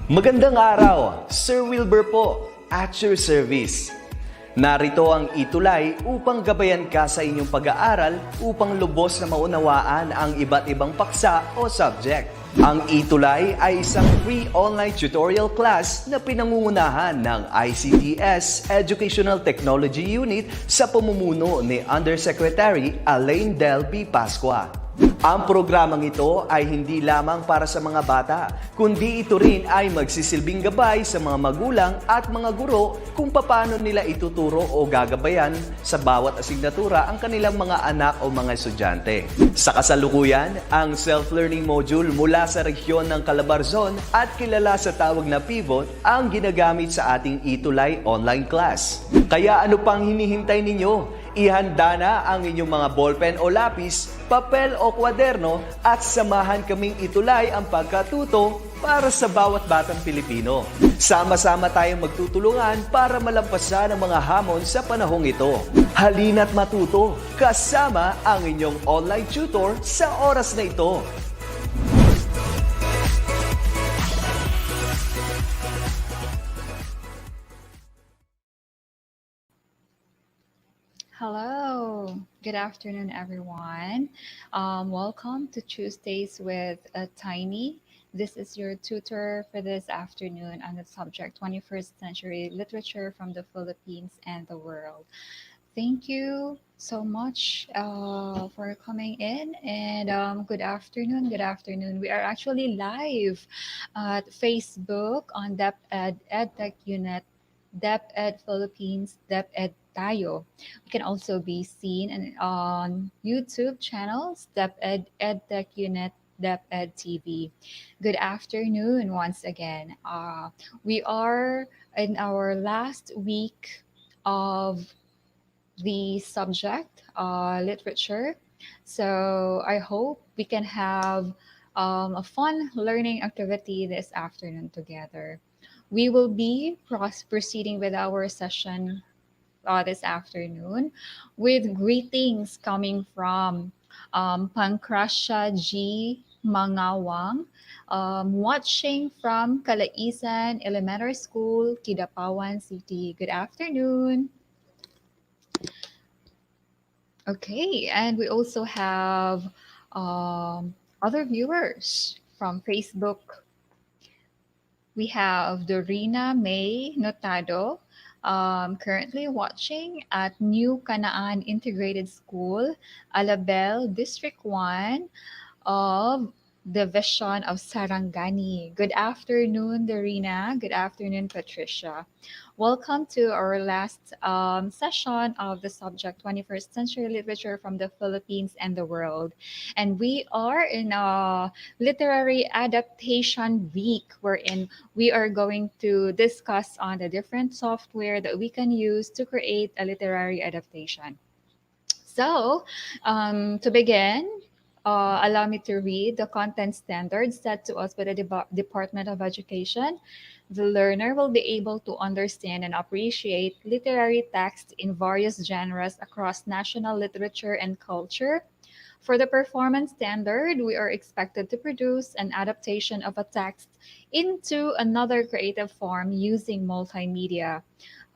Magandang araw, Sir Wilbur po, at your service. Narito ang ETUlay upang gabayan ka sa inyong pag-aaral upang lubos na maunawaan ang iba't ibang paksa o subject. Ang ETUlay ay isang free online tutorial class na pinangungunahan ng DepEd Educational Technology Unit sa pamumuno ni Undersecretary Elaine Del P. Pascua. Ang programang ito ay hindi lamang para sa mga bata, kundi ito rin ay magsisilbing gabay sa mga magulang at mga guro kung paano nila ituturo o gagabayan sa bawat asignatura ang kanilang mga anak o mga estudyante. Sa kasalukuyan, ang self-learning module mula sa rehiyon ng Calabarzon at kilala sa tawag na pivot ang ginagamit sa ating ETUlay online class. Kaya ano pang hinihintay ninyo? Ihanda na ang inyong mga ballpen o lapis, papel o kwaderno at samahan kaming itulay ang pagkatuto para sa bawat batang Pilipino. Sama-sama tayong magtutulungan para malampasan ang mga hamon sa panahong ito. Halina't matuto kasama ang inyong online tutor sa oras na ito. Hello, good afternoon, everyone. Welcome to Tuesdays with Tiny. This is your tutor for this afternoon on the subject 21st Century Literature from the Philippines and the World. Thank you so much for coming in, and good afternoon. Good afternoon. We are actually live at Facebook on DepEd Edtech Unit, DepEd Philippines, DepEd Tayo. We can also be seen on YouTube channels, DepEd Edtech Unit, DepEd TV. Good afternoon once again. We are in our last week of the subject, literature. So I hope we can have a fun learning activity this afternoon together. We will be proceeding with our session this afternoon with greetings coming from Pancracia G. Mangawang, watching from Calaisan Elementary School, Kidapawan City. Good afternoon. Okay, and we also have other viewers from Facebook. We have Dorina May Notado, currently watching at New Canaan Integrated School, Alabel, District 1 of Division of Sarangani. Good afternoon, Dorina. Good afternoon, Patricia. Welcome to our last session of the subject 21st Century Literature from the Philippines and the World. And we are in a literary adaptation week wherein we are going to discuss on the different software that we can use to create a literary adaptation. So, to begin, allow me to read the content standards set to us by the Department of Education. The learner will be able to understand and appreciate literary text in various genres across national literature and culture. For the performance standard, we are expected to produce an adaptation of a text into another creative form using multimedia.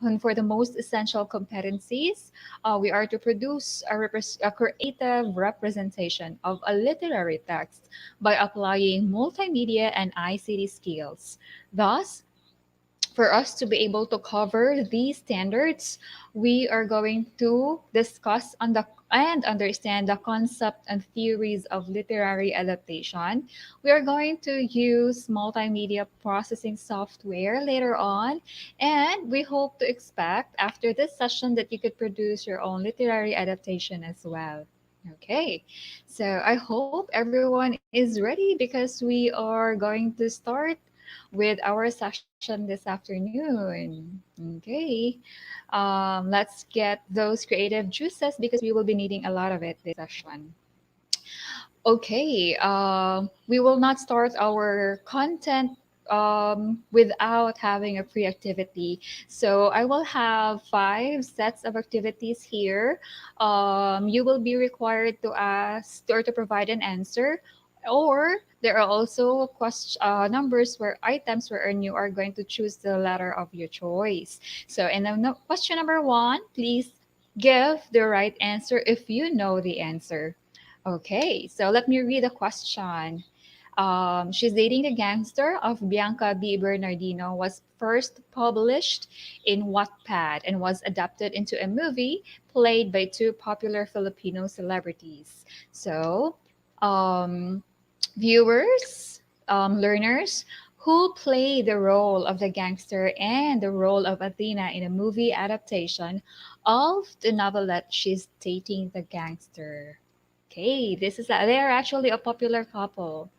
And for the most essential competencies, we are to produce a creative representation of a literary text by applying multimedia and ICT skills. Thus, for us to be able to cover these standards, we are going to discuss and understand the concept and theories of literary adaptation. We are going to use multimedia processing software later on, and we hope to expect after this session that you could produce your own literary adaptation as well. Okay, so I hope everyone is ready because we are going to start with our session this afternoon. Okay, let's get those creative juices because we will be needing a lot of it this session. Okay, we will not start our content without having a pre-activity. So I will have 5 sets of activities here. You will be required to ask or to provide an answer Or there are also numbers where items wherein you are going to choose the letter of your choice. So in the question number one, please give the right answer if you know the answer. Okay, so let me read the question. She's Dating the Gangster of Bianca B. Bernardino was first published in Wattpad and was adapted into a movie played by two popular Filipino celebrities. So, um, viewers, learners, who play the role of the gangster and the role of Athena in a movie adaptation of the novelette She's Dating the Gangster. Okay, they are actually a popular couple,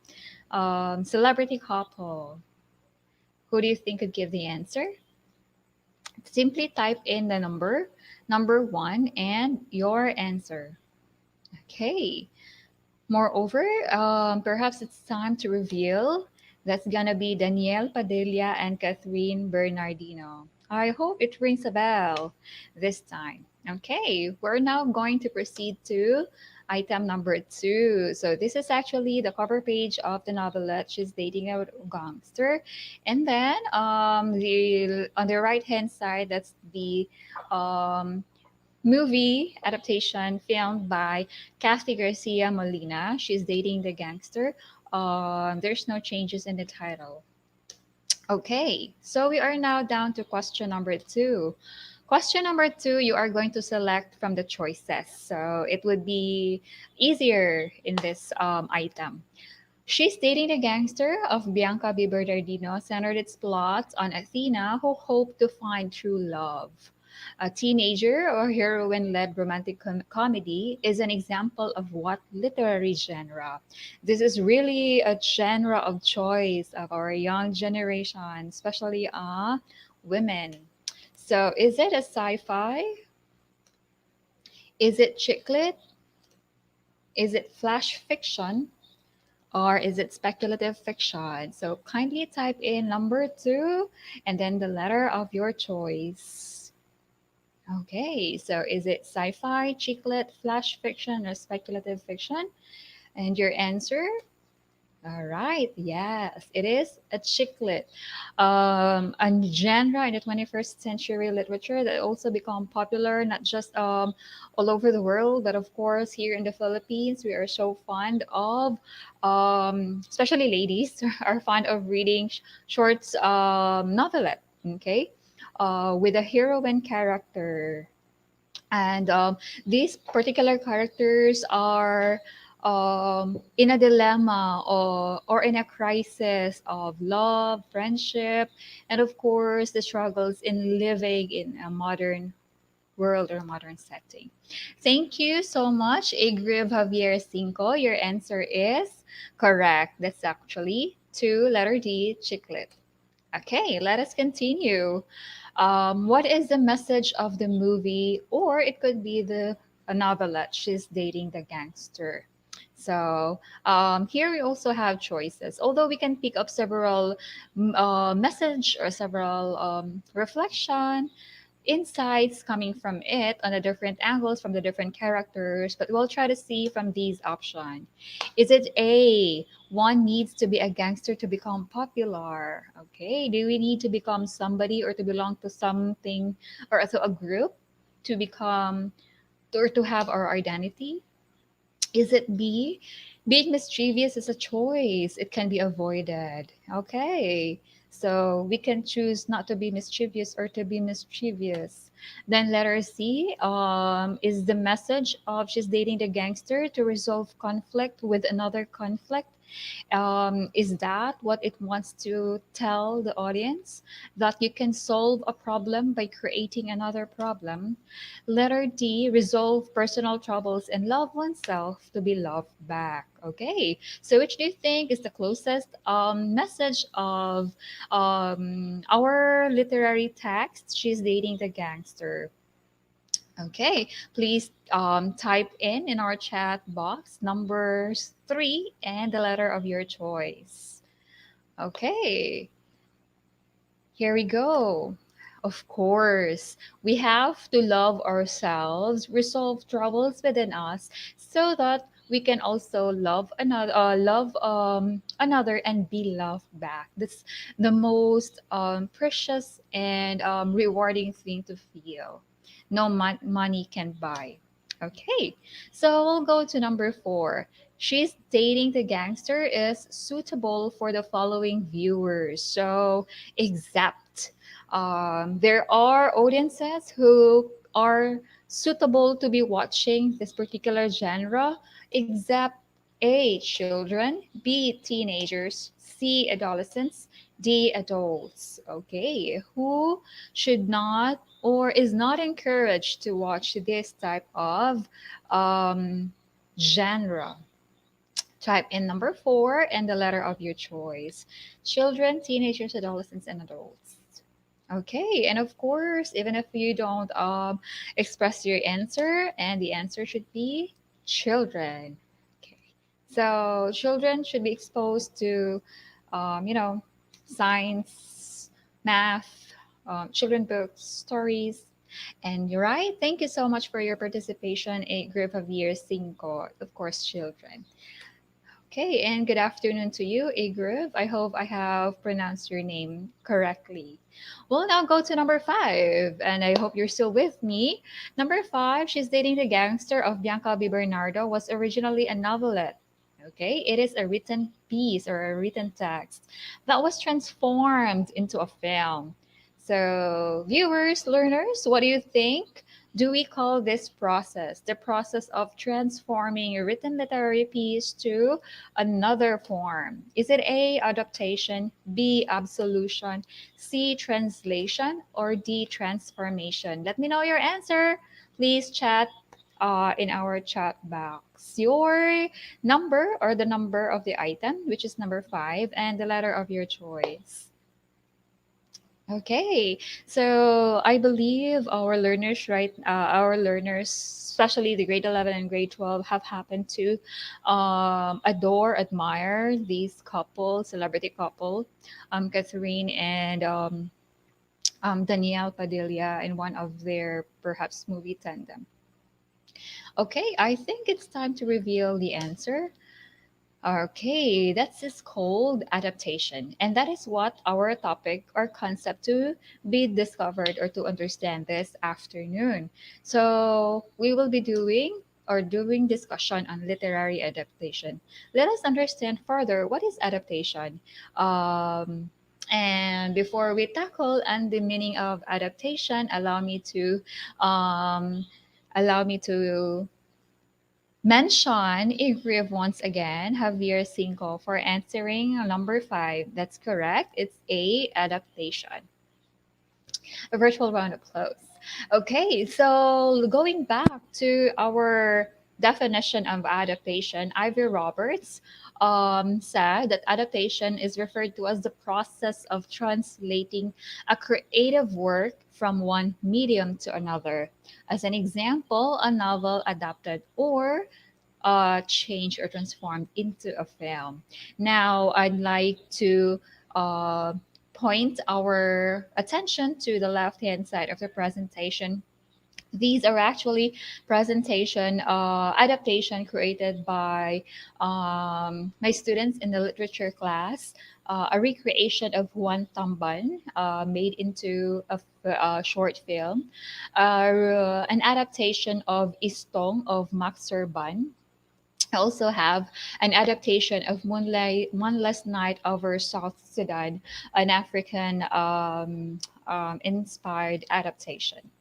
celebrity couple. Who do you think could give the answer? Simply type in the number one, and your answer. Okay. Moreover, perhaps it's time to reveal that's gonna be Danielle Padilla and Catherine Bernardino. I hope it rings a bell this time. Okay, we're now going to proceed to item number two. So this is actually the cover page of the novelette She's Dating a Gangster, and then the on the right hand side, that's the um, movie adaptation filmed by Kathy Garcia Molina. She's Dating the Gangster. There's no changes in the title. Okay, so we are now down to question number two. Question number two, you are going to select from the choices. So it would be easier in this item. She's Dating the Gangster of Bianca B. Bernardino centered its plot on Athena who hoped to find true love. A teenager or heroine led romantic comedy is an example of what literary genre? This is really a genre of choice of our young generation, especially women. So, is it a sci fi? Is it chick lit? Is it flash fiction? Or is it speculative fiction? So kindly type in number two and then the letter of your choice. Okay, so is it sci fi, chicklet, flash fiction, or speculative fiction? And your answer? All right, yes, it is a chicklet, a genre in the 21st century literature that also become popular not just all over the world, but of course here in the Philippines, we are so fond of, especially ladies, are fond of reading short novelette. Okay, with a heroine character and these particular characters are in a dilemma or in a crisis of love, friendship, and of course the struggles in living in a modern world or modern setting. Thank you so much, Igriv Javier Cinco. Your answer is correct. That's actually two, letter D, chiclet. Okay, let us continue. What is the message of the movie, or it could be a novelette? She's dating the gangster. So here we also have choices. Although we can pick up several message or several reflection insights coming from it on the different angles from the different characters, but we'll try to see from these options. Is it A, one needs to be a gangster to become popular? Okay, do we need to become somebody or to belong to something or to a group to become or to have our identity? Is it B? Being mischievous is a choice. It can be avoided. Okay. So we can choose not to be mischievous or to be mischievous. Then letter C is the message of she's dating the gangster to resolve conflict with another conflict. Is that what it wants to tell the audience? That you can solve a problem by creating another problem. Letter D, resolve personal troubles and love oneself to be loved back. Okay, so which do you think is the closest message of our literary text? She's dating the gangster. Okay, please type in our chat box numbers three and the letter of your choice. Okay, here we go. Of course, we have to love ourselves, resolve troubles within us, so that we can also love another and be loved back. That's the most precious and rewarding thing to feel. No money can buy. Okay, so we'll go to number four. She's dating the gangster is suitable for the following viewers. So, except there are audiences who are suitable to be watching this particular genre, except A, children, B, teenagers, C, adolescents, D, adults. Okay, who should not or is not encouraged to watch this type of genre? Type in number four and the letter of your choice. Children, teenagers, adolescents, and adults. Okay, and of course, even if you don't express your answer, and the answer should be children. Okay, so children should be exposed to, you know, science, math, children books, stories, and you're right. Thank you so much for your participation, a group of years cinco, of course, children. Okay, and good afternoon to you, Igrev. I hope I have pronounced your name correctly. We'll now go to number five, and I hope you're still with me. Number five, She's Dating the Gangster of Bianca B. Bernardo was originally a novelette. Okay, it is a written piece or a written text that was transformed into a film. So, viewers, learners, what do you think? Do we call this process the process of transforming a written literary piece to another form? Is it A, adaptation, B, absolution, C, translation, or D, transformation? Let me know your answer. Please chat in our chat box your number or the number of the item, which is number five, and the letter of your choice. Okay, so I believe our learners, especially the grade 11 and grade 12, have happened to admire these couple, celebrity couple, Catherine and Danielle Padilla in one of their perhaps movie tandem. Okay, I think it's time to reveal the answer. Okay, that's just called adaptation. And that is what our topic or concept to be discovered or to understand this afternoon. So we will be doing discussion on literary adaptation. Let us understand further what is adaptation. And before we tackle and the meaning of adaptation, um, allow me to mention Igriv once again, Javier Cinco, for answering number five. That's correct. It's A, adaptation. A virtual round of applause. Okay, so going back to our definition of adaptation, Ivy Roberts said that adaptation is referred to as the process of translating a creative work from one medium to another. As an example, a novel adapted or changed or transformed into a film. Now, I'd like to uh, point our attention to the left hand side of the presentation. These are actually presentation adaptation created by my students in the literature class. A recreation of Juan Tamban made into a short film. An adaptation of Istong of Max Serban. I also have an adaptation of One Last Night over South Sudan, an African inspired adaptation.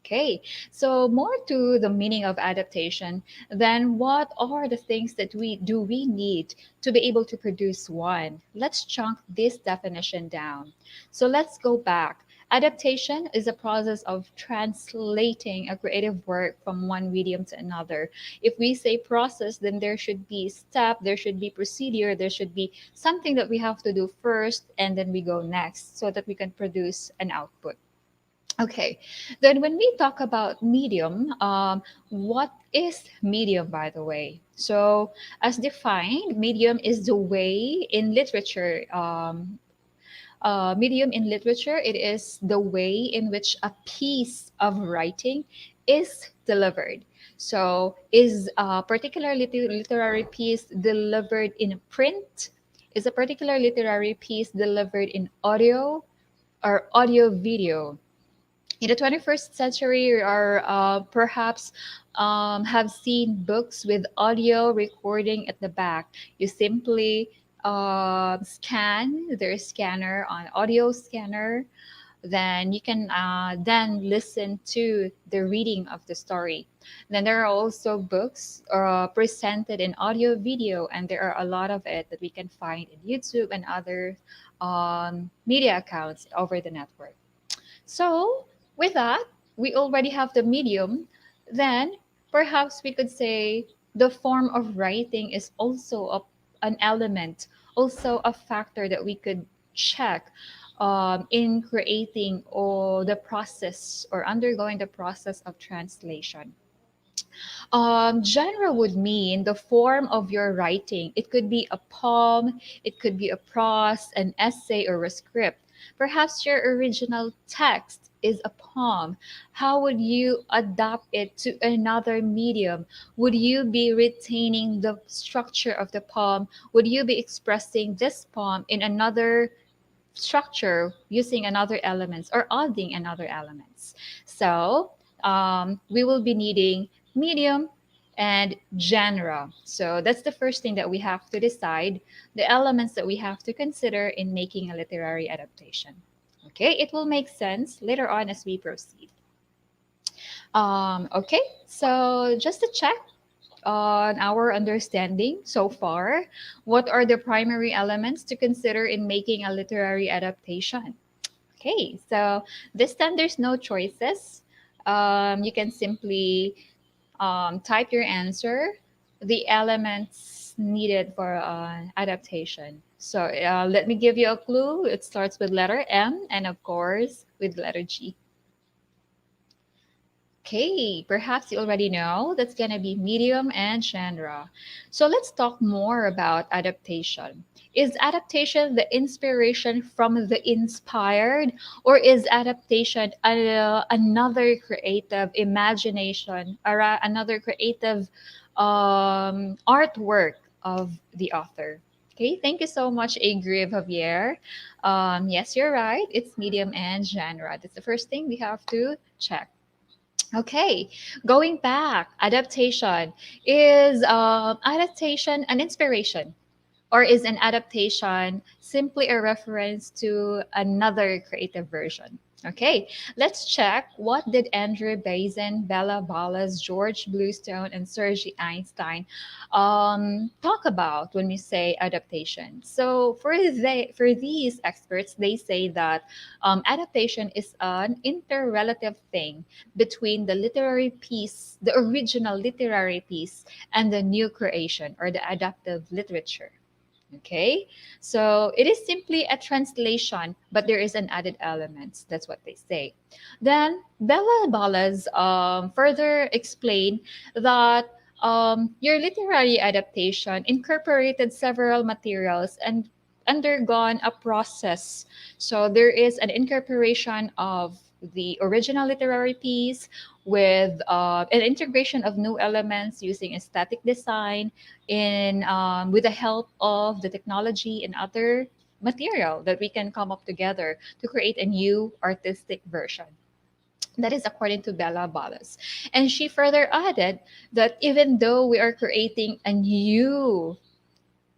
Okay, so more to the meaning of adaptation, then what are the things that we need to be able to produce one? Let's chunk this definition down. So let's go back. Adaptation is a process of translating a creative work from one medium to another. If we say process, then there should be step, there should be procedure, there should be something that we have to do first, and then we go next so that we can produce an output. Okay, then when we talk about medium, what is medium, by the way? So, as defined, medium is the way in literature. Medium in literature, it is the way in which a piece of writing is delivered. So, is a particular literary piece delivered in print? Is a particular literary piece delivered in audio or audio video? In the 21st century, we are perhaps have seen books with audio recording at the back. You simply scan their scanner on audio scanner, then you can then listen to the reading of the story. Then there are also books presented in audio video, and there are a lot of it that we can find in YouTube and other media accounts over the network. So, with that, we already have the medium. Then, perhaps we could say the form of writing is also an element, also a factor that we could check in creating or the process or undergoing the process of translation. Genre would mean the form of your writing. It could be a poem, it could be a prose, an essay, or a script. Perhaps your original text is a poem. How would you adapt it to another medium? Would you be retaining the structure of the poem? Would you be expressing this poem in another structure using another elements or adding another elements? So we will be needing medium and genre. So that's the first thing that we have to decide, the elements that we have to consider in making a literary adaptation. Okay, it will make sense later on as we proceed. Okay, so just to check on our understanding so far, what are the primary elements to consider in making a literary adaptation? Okay, so this time there's no choices. You can simply type your answer, the elements needed for adaptation. So let me give you a clue. It starts with letter M and, of course, with letter G. Okay, perhaps you already know that's going to be medium and genre. So let's talk more about adaptation. Is adaptation the inspiration from the inspired, or is adaptation another creative imagination or another creative artwork of the author? Okay, thank you so much, Agri Javier. Yes, you're right. It's medium and genre. That's the first thing we have to check. Okay, going back, adaptation. Is adaptation an inspiration? Or is an adaptation simply a reference to another creative version? Okay, let's check what did Andrew Bazin, Bella Ballas, George Bluestone, and Sergey Einstein talk about when we say adaptation. So for these experts, they say that adaptation is an interrelative thing between the literary piece, the original literary piece, and the new creation or the adaptive literature. Okay, so it is simply a translation, but there is an added element. That's what they say. Then Bella Ballas further explain that your literary adaptation incorporated several materials and undergone a process. So there is an incorporation of the original literary piece with an integration of new elements using aesthetic design in with the help of the technology and other material that we can come up together to create a new artistic version. That is according to Bella Ballas. And she further added that even though we are creating a new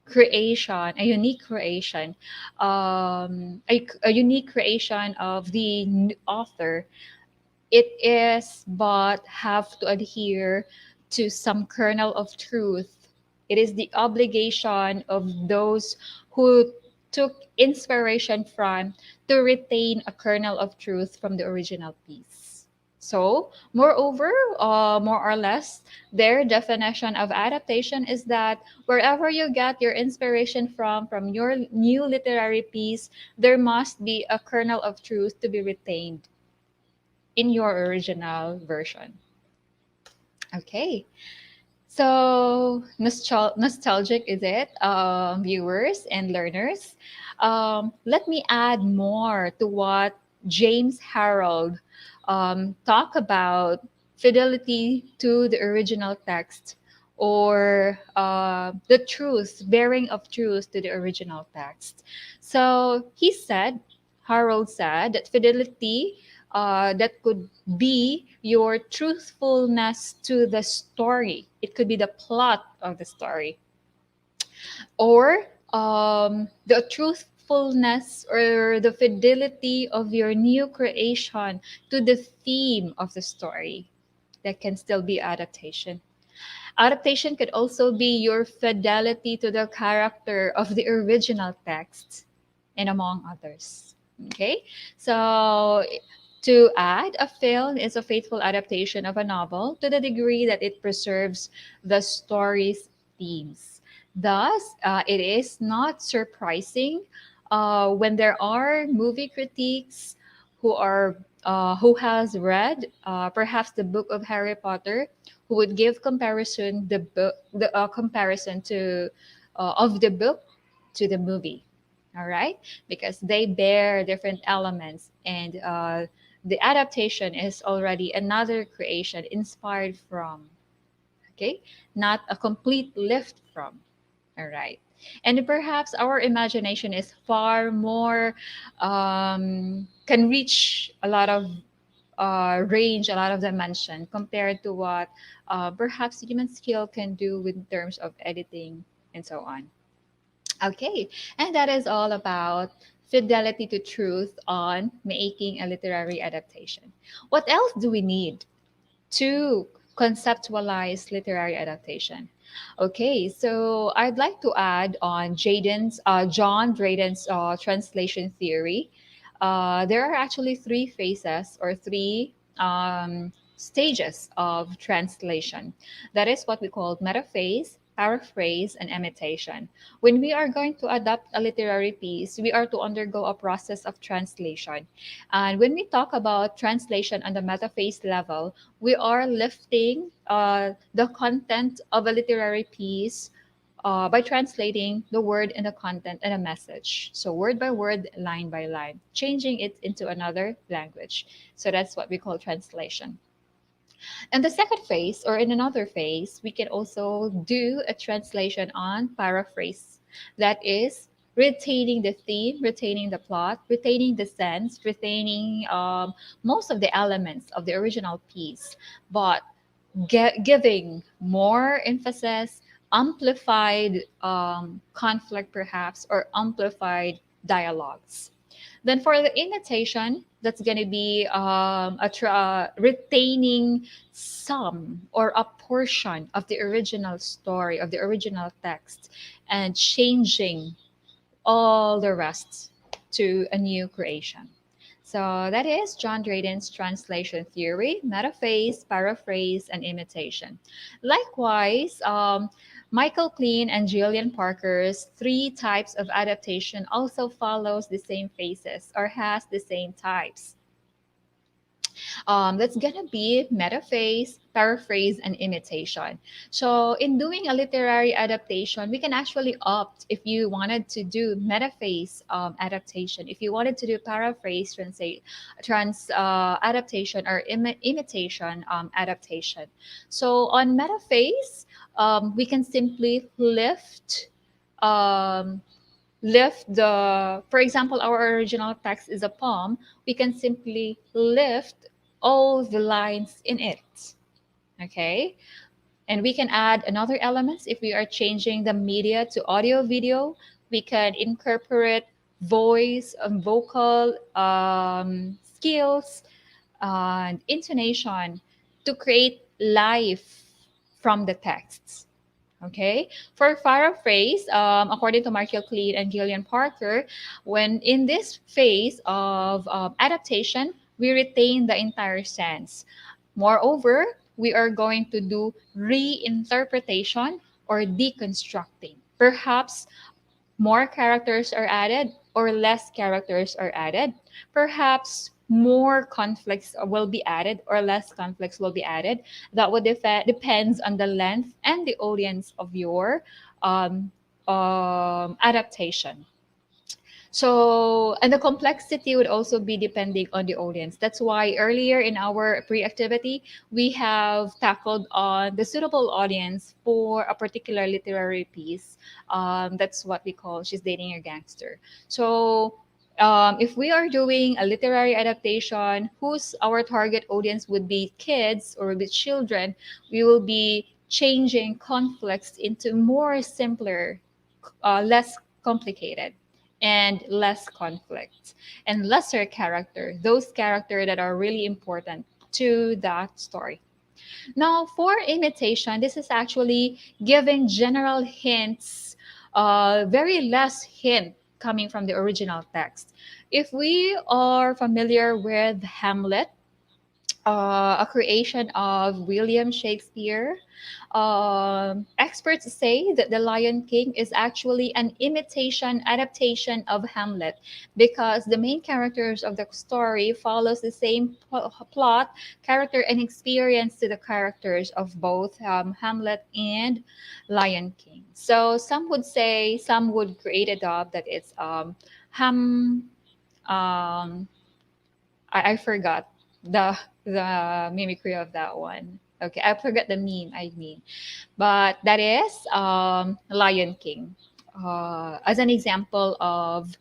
creation, a unique creation, a unique creation of the author, it is but have to adhere to some kernel of truth. It is the obligation of those who took inspiration from to retain a kernel of truth from the original piece. So, moreover, more or less, their definition of adaptation is that wherever you get your inspiration from your new literary piece, there must be a kernel of truth to be retained in your original version. Okay. So nostalgic is it, viewers and learners? Let me add more to what James Harold talk about fidelity to the original text, or the truth, bearing of truth to the original text. So Harold said that fidelity, that could be your truthfulness to the story. It could be the plot of the story, or the truthfulness or the fidelity of your new creation to the theme of the story. That can still be adaptation. Adaptation could also be your fidelity to the character of the original text, and among others. Okay, so to add, a film is a faithful adaptation of a novel to the degree that it preserves the story's themes. Thus, it is not surprising when there are movie critics who has read perhaps the book of Harry Potter, who would give comparison to of the book to the movie. All right, because they bear different elements, and the adaptation is already another creation inspired from, okay, not a complete lift from. All right, and perhaps our imagination is far more, can reach a lot of range, a lot of dimension compared to what perhaps human skill can do in terms of editing and so on. Okay, and that is all about fidelity to truth on making a literary adaptation. What else do we need to conceptualize literary adaptation? Okay, so I'd like to add on John Dryden's translation theory. There are actually three phases or three stages of translation. That is what we call metaphase, paraphrase, and imitation. When we are going to adapt a literary piece, we are to undergo a process of translation. And when we talk about translation on the metaphase level, we are lifting the content of a literary piece by translating the word and the content and a message. So, word by word, line by line, changing it into another language. So, that's what we call translation. And the second phase, or in another phase, we can also do a translation on paraphrase. That is retaining the theme, retaining the plot, retaining the sense, retaining most of the elements of the original piece, but giving more emphasis, amplified conflict perhaps, or amplified dialogues. Then for the imitation, that's going to be retaining some or a portion of the original story, of the original text, and changing all the rest to a new creation. So that is John Dryden's translation theory, metaphase, paraphrase, and imitation. Likewise, Michael Klein and Gillian Parker's three types of adaptation also follows the same phases or has the same types. That's gonna be metaphase, paraphrase, and imitation. So in doing a literary adaptation, we can actually opt if you wanted to do metaphase adaptation, if you wanted to do paraphrase adaptation, or imitation adaptation. So on metaphase, we can simply um, lift the, for example, our original text is a poem, we can simply lift all the lines in it. Okay, and we can add another elements if we are changing the media to audio video. We can incorporate voice and vocal skills and intonation to create life from the texts. Okay, for paraphrase, according to Michael Cleed and Gillian Parker, when in this phase of adaptation, we retain the entire sense. Moreover, we are going to do reinterpretation or deconstructing. Perhaps more characters are added or less characters are added. Perhaps more conflicts will be added or less conflicts will be added. That would depends on the length and the audience of your adaptation. So, and the complexity would also be depending on the audience. That's why earlier in our pre-activity, we have tackled on the suitable audience for a particular literary piece. That's what we call She's Dating a Gangster. So, if we are doing a literary adaptation, whose our target audience would be kids or would be children, we will be changing conflicts into more simpler, less complicated, and less conflict, and lesser character, those characters that are really important to that story. Now, for imitation, this is actually giving general hints, very less hint coming from the original text. If we are familiar with Hamlet, a creation of William Shakespeare. Experts say that The Lion King is actually an imitation adaptation of Hamlet because the main characters of the story follows the same plot, character, and experience to the characters of both Hamlet and Lion King. So some would say, some would create a dub that it's Ham. Um, I forgot the mimicry of that one. Okay, I forgot the meme. I mean, but that is Lion King, as an example of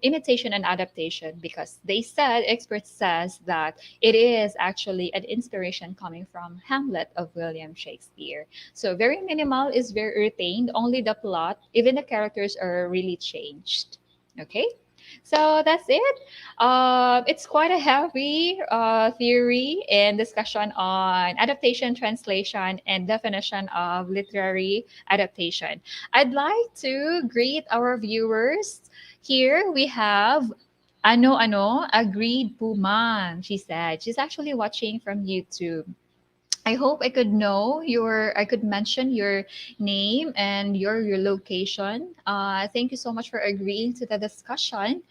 imitation and adaptation, because they said, experts says that it is actually an inspiration coming from Hamlet of William Shakespeare. So very minimal is very retained, only the plot, even the characters are really changed. Okay. So that's it. It's quite a heavy theory and discussion on adaptation, translation, and definition of literary adaptation. I'd like to greet our viewers. Here we have Ano agreed Puman. She said she's actually watching from YouTube. I hope I could mention your name and your location. Thank you so much for agreeing to the discussion.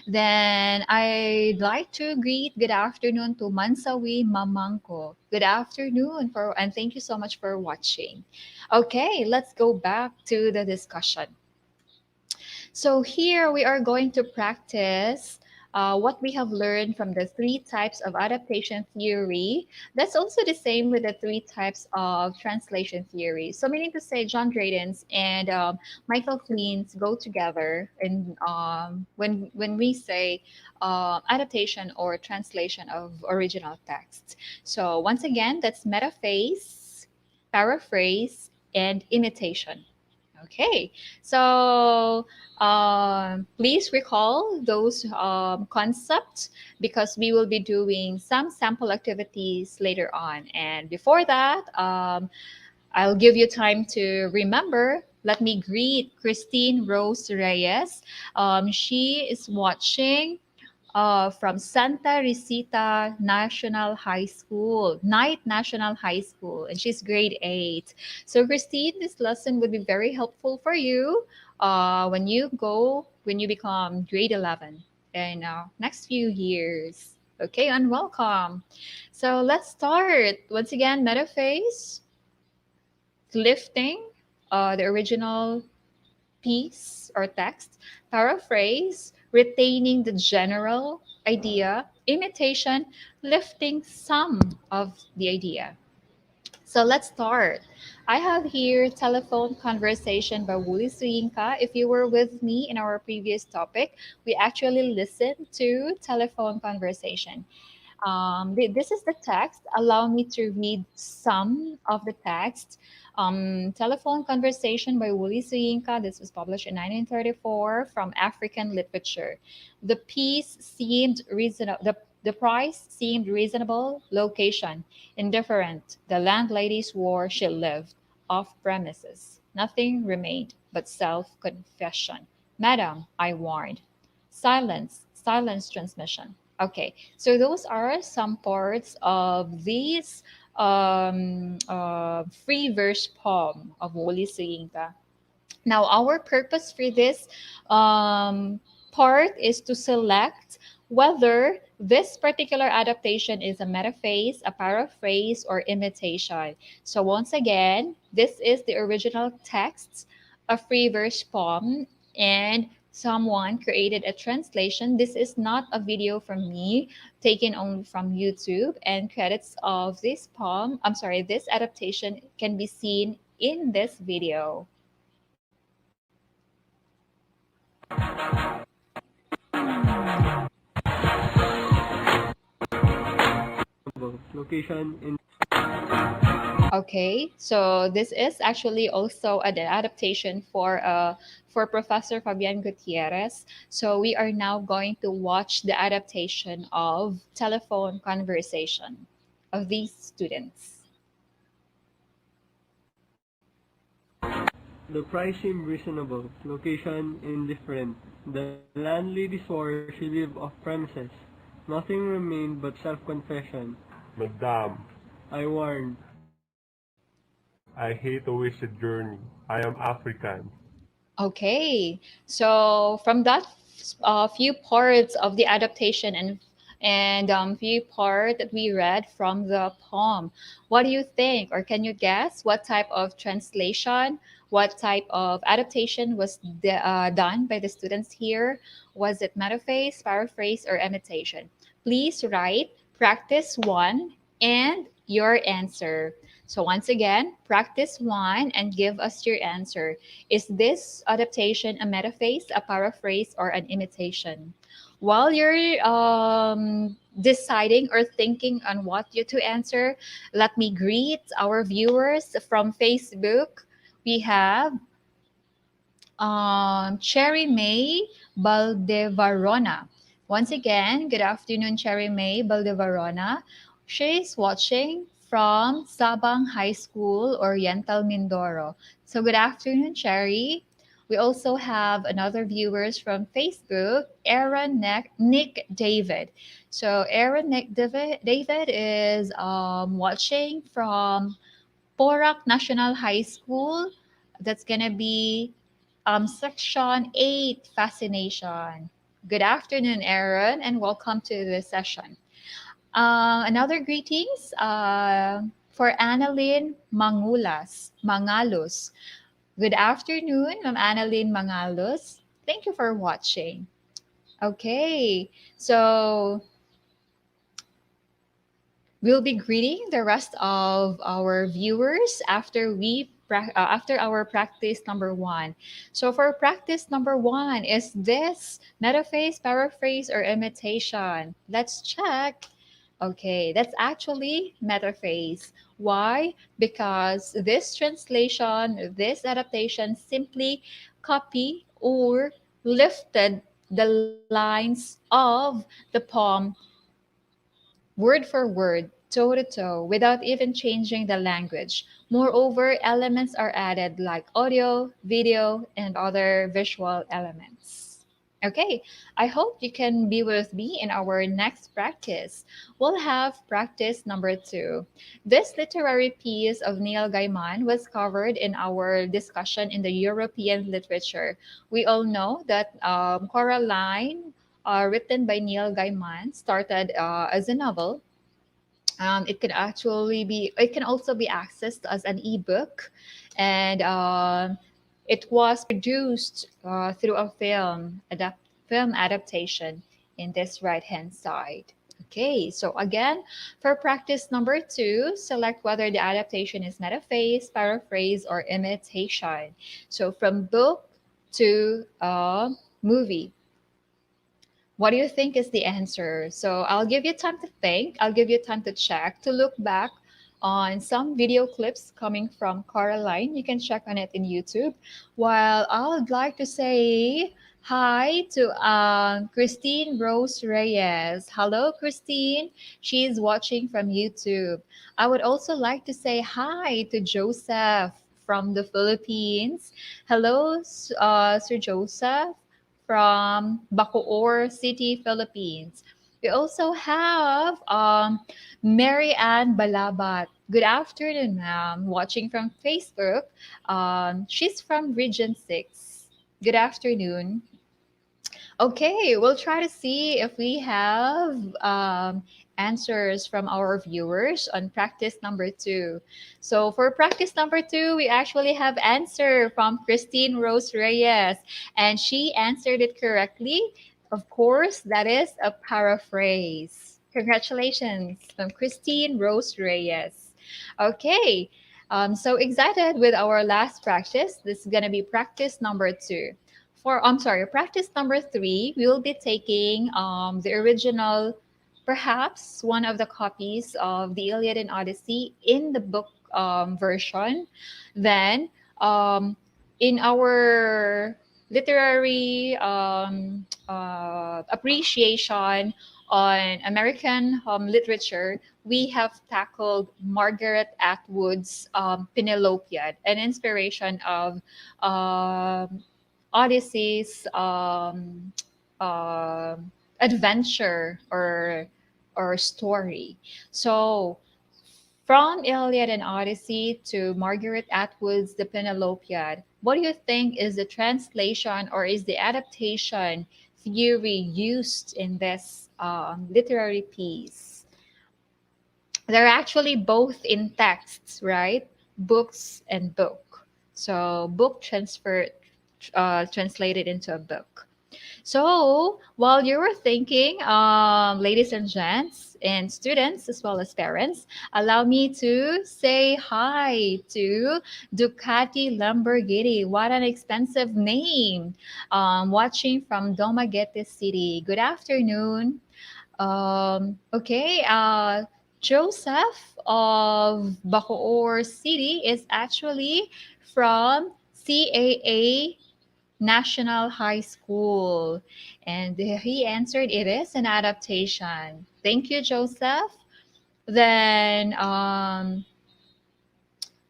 Then I'd like to greet good afternoon to Mansawi Mamangko. Good afternoon and thank you so much for watching. Okay, let's go back to the discussion. So here we are going to practice what we have learned from the three types of adaptation theory. That's also the same with the three types of translation theory. So meaning to say, John Dradens and Michael Cleans go together. And when we say adaptation or translation of original text. So once again, that's metaphase, paraphrase, and imitation. Okay, so please recall those concepts because we will be doing some sample activities later on. And before that, I'll give you time to remember. Let me greet Christine Rose Reyes. She is watching from Santa Risita National High School, Knight National High School, and she's grade 8. So, Christine, this lesson would be very helpful for you when you become grade 11 in next few years. Okay, and welcome. So, let's start. Once again, metaphase, lifting the original piece or text, paraphrase, retaining the general idea, imitation, lifting some of the idea. So let's start. I have here telephone conversation by Wuli Suyinka. If you were with me in our previous topic, we actually listened to telephone conversation. This is the text. Allow me to read some of the text. Telephone Conversation by Wuli Suyinka. This was published in 1934 from African Literature. The piece seemed reasonable. The price seemed reasonable. Location indifferent. The landlady swore she lived off premises. Nothing remained but self confession. Madam, I warned. Silence transmission. Okay, so those are some parts of these free verse poem of Woli Suyinka. Now, our purpose for this part is to select whether this particular adaptation is a metaphase, a paraphrase, or imitation. So, once again, this is the original text, a free verse poem, and someone created a translation. This is not a video from me, taken only from YouTube, and credits of this poem, I'm sorry, this adaptation can be seen in this video. Location in Okay, so this is actually also an adaptation for Professor Fabian Gutierrez. So we are now going to watch the adaptation of telephone conversation of these students. the price seemed reasonable, location indifferent. The landlady swore she lived off premises. Nothing remained but self-confession. Madam, I warned. I hate a wasted journey. I am African. Okay, so from that few parts of the adaptation and few part that we read from the poem, what do you think, or can you guess what type of translation, what type of adaptation was done by the students here? Was it metaphase, paraphrase, or imitation? Please write practice one and your answer. So once again, practice one and give us your answer. Is this adaptation a metaphase, a paraphrase, or an imitation? While you're deciding or thinking on what you to answer, let me greet our viewers from Facebook. We have Cherry May Baldevarona. Once again, good afternoon, Cherry May Baldevarona. She's watching from Sabang High School, Oriental Mindoro. So good afternoon, Cherry. We also have another viewers from Facebook, Aaron Nick David. So Aaron Nick David is watching from Porac National High School. That's gonna be section 8, fascination. Good afternoon, Aaron, and welcome to this session. Another greetings for Annalyn Mangalos. Good afternoon, Ma'am Annalyn Mangalos. Thank you for watching. Okay, so we'll be greeting the rest of our viewers after our practice number one. So for practice number one, is this metaphase, paraphrase, or imitation? Let's check. Okay, that's actually metaphase. Why? Because this translation, this adaptation simply copy or lifted the lines of the poem word for word, toe to toe, without even changing the language. Moreover, elements are added like audio, video, and other visual elements. Okay, I hope you can be with me in our next practice. We'll have practice number two. This literary piece of Neil Gaiman was covered in our discussion in the European literature. We all know that Coraline, written by Neil Gaiman, started as a novel. It can also be accessed as an ebook, and it was produced through a film adaptation in this right hand side. Okay, so again, for practice number two, select whether the adaptation is metaphase, paraphrase, or imitation. So from book to movie, what do you think is the answer? So I'll give you time to think. I'll give you time to check, to look back on some video clips coming from Coraline. You can check on it in YouTube. While I would like to say hi to Christine Rose Reyes. Hello, Christine. She's watching from YouTube. I would also like to say hi to Joseph from the Philippines. Hello, Sir Joseph from Bacoor City, Philippines. We also have Mary Ann Balabat. Good afternoon, ma'am. Watching from Facebook. She's from Region 6. Good afternoon. Okay, we'll try to see if we have answers from our viewers on practice number two. So for practice number two, we actually have answer from Christine Rose Reyes, and she answered it correctly. Of course, that is a paraphrase. Congratulations from Christine Rose Reyes. Okay, so excited with our last practice. This is gonna be practice number two. Practice number three, we will be taking the original, perhaps one of the copies of the Iliad and Odyssey in the book version. Then, in our literary appreciation on American literature, we have tackled Margaret Atwood's Penelopiad, an inspiration of Odyssey's adventure or story. So from Iliad and Odyssey to Margaret Atwood's The Penelopiad, what do you think is the translation or is the adaptation theory used in this literary piece? They're actually both in texts, right? Books and book. So book translated into a book. So while you were thinking, ladies and gents, and students as well as parents, allow me to say hi to Ducati Lamborghini. What an expensive name! Watching from Dumaguete City. Good afternoon. Okay, Joseph of Bacoor City is actually from CAA National High School. And he answered it is an adaptation. Thank you, Joseph. Then,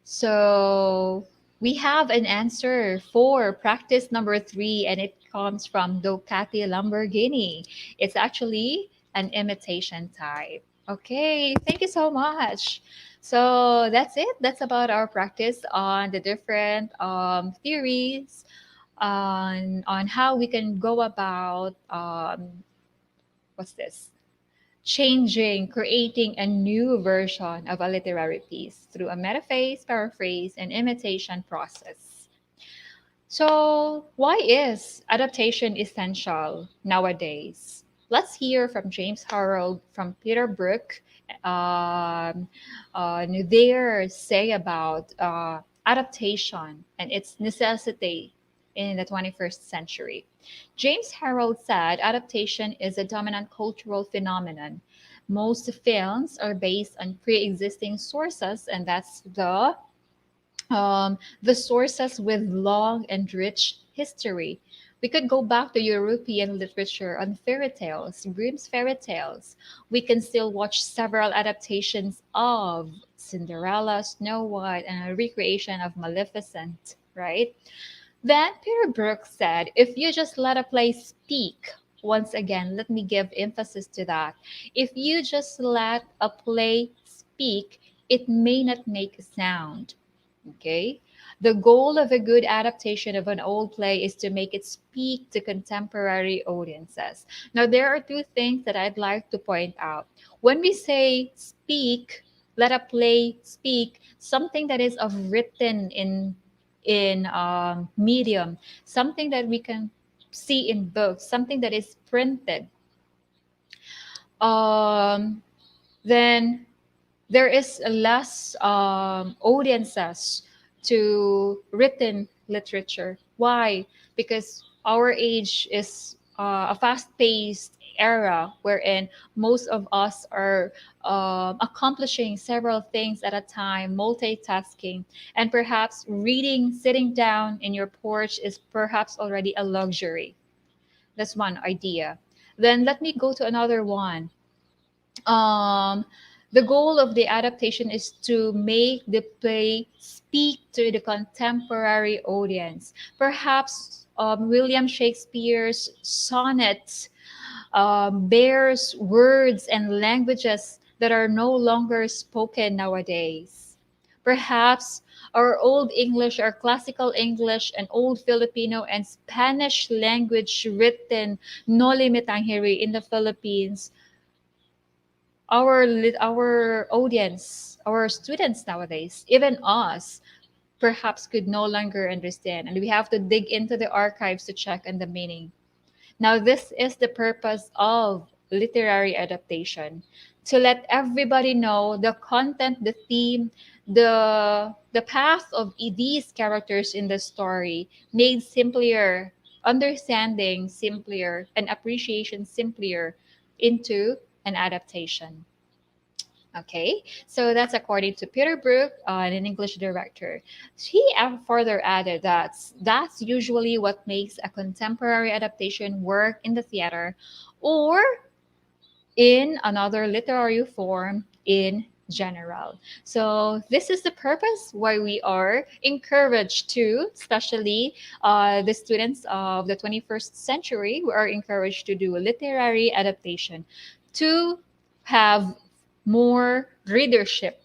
so we have an answer for practice number three, and it comes from Ducati Lamborghini. It's actually an imitation type. Okay, thank you so much. So that's it. That's about our practice on the different theories on how we can go about what's this? Changing, creating a new version of a literary piece through a metaphase, paraphrase, and imitation process. So, why is adaptation essential nowadays? Let's hear from James Harold from Peterbrook their say about adaptation and its necessity in the 21st century. James Harold said adaptation is a dominant cultural phenomenon. Most films are based on pre-existing sources, and that's the sources with long and rich history. We could go back to European literature on fairy tales, Grimm's fairy tales. We can still watch several adaptations of Cinderella, Snow White, and a recreation of Maleficent, right? Then Peter Brooks said, if you just let a play speak, once again, let me give emphasis to that. If you just let a play speak, it may not make a sound. Okay? The goal of a good adaptation of an old play is to make it speak to contemporary audiences. Now, there are two things that I'd like to point out. When we say speak, let a play speak, something that is of written in medium, something that we can see in books, something that is printed, um, then there is less audiences to written literature. Why? Because our age is a fast-paced era wherein most of us are accomplishing several things at a time, multitasking, and perhaps reading, sitting down in your porch is perhaps already a luxury. That's one idea. Then let me go to another one. um, the goal of the adaptation is to make the play speak to the contemporary audience. Perhaps William Shakespeare's sonnets bears words and languages that are no longer spoken nowadays. Perhaps our Old English, our Classical English, and Old Filipino and Spanish language written Noli Me Tangere in the Philippines, our audience, our students nowadays, even us, perhaps could no longer understand, and we have to dig into the archives to check on the meaning. Now, this is the purpose of literary adaptation, to let everybody know the content, the theme, the path of these characters in the story, made simpler, understanding simpler, and appreciation simpler into an adaptation. Okay, so that's according to Peter Brook, an English director. He further added that that's usually what makes a contemporary adaptation work in the theater or in another literary form in general. So this is the purpose why we are encouraged to, especially the students of the 21st century, we are encouraged to do literary adaptation to have more readership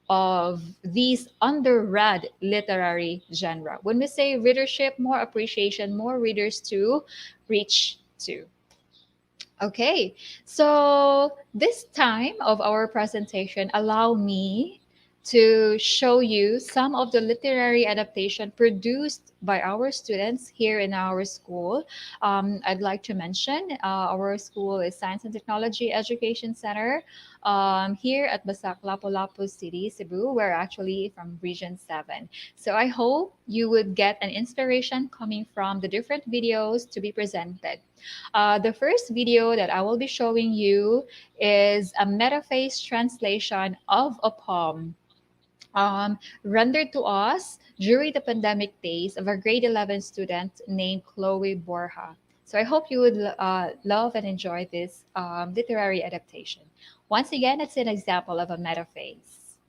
of these underread literary genre. When we say readership, more appreciation, more readers to reach to. Okay, so this time of our presentation, allow me to show you some of the literary adaptation produced by our students here in our school. I'd like to mention our school is Science and Technology Education Center here at Basak, Lapu-Lapu City, Cebu. We're actually from Region 7. So I hope you would get an inspiration coming from the different videos to be presented. The first video that I will be showing you is a Metaphase translation of a poem rendered to us during the pandemic days of a grade 11 student named Chloe Borja. So I hope you would love and enjoy this literary adaptation. Once again, it's an example of a metaphase.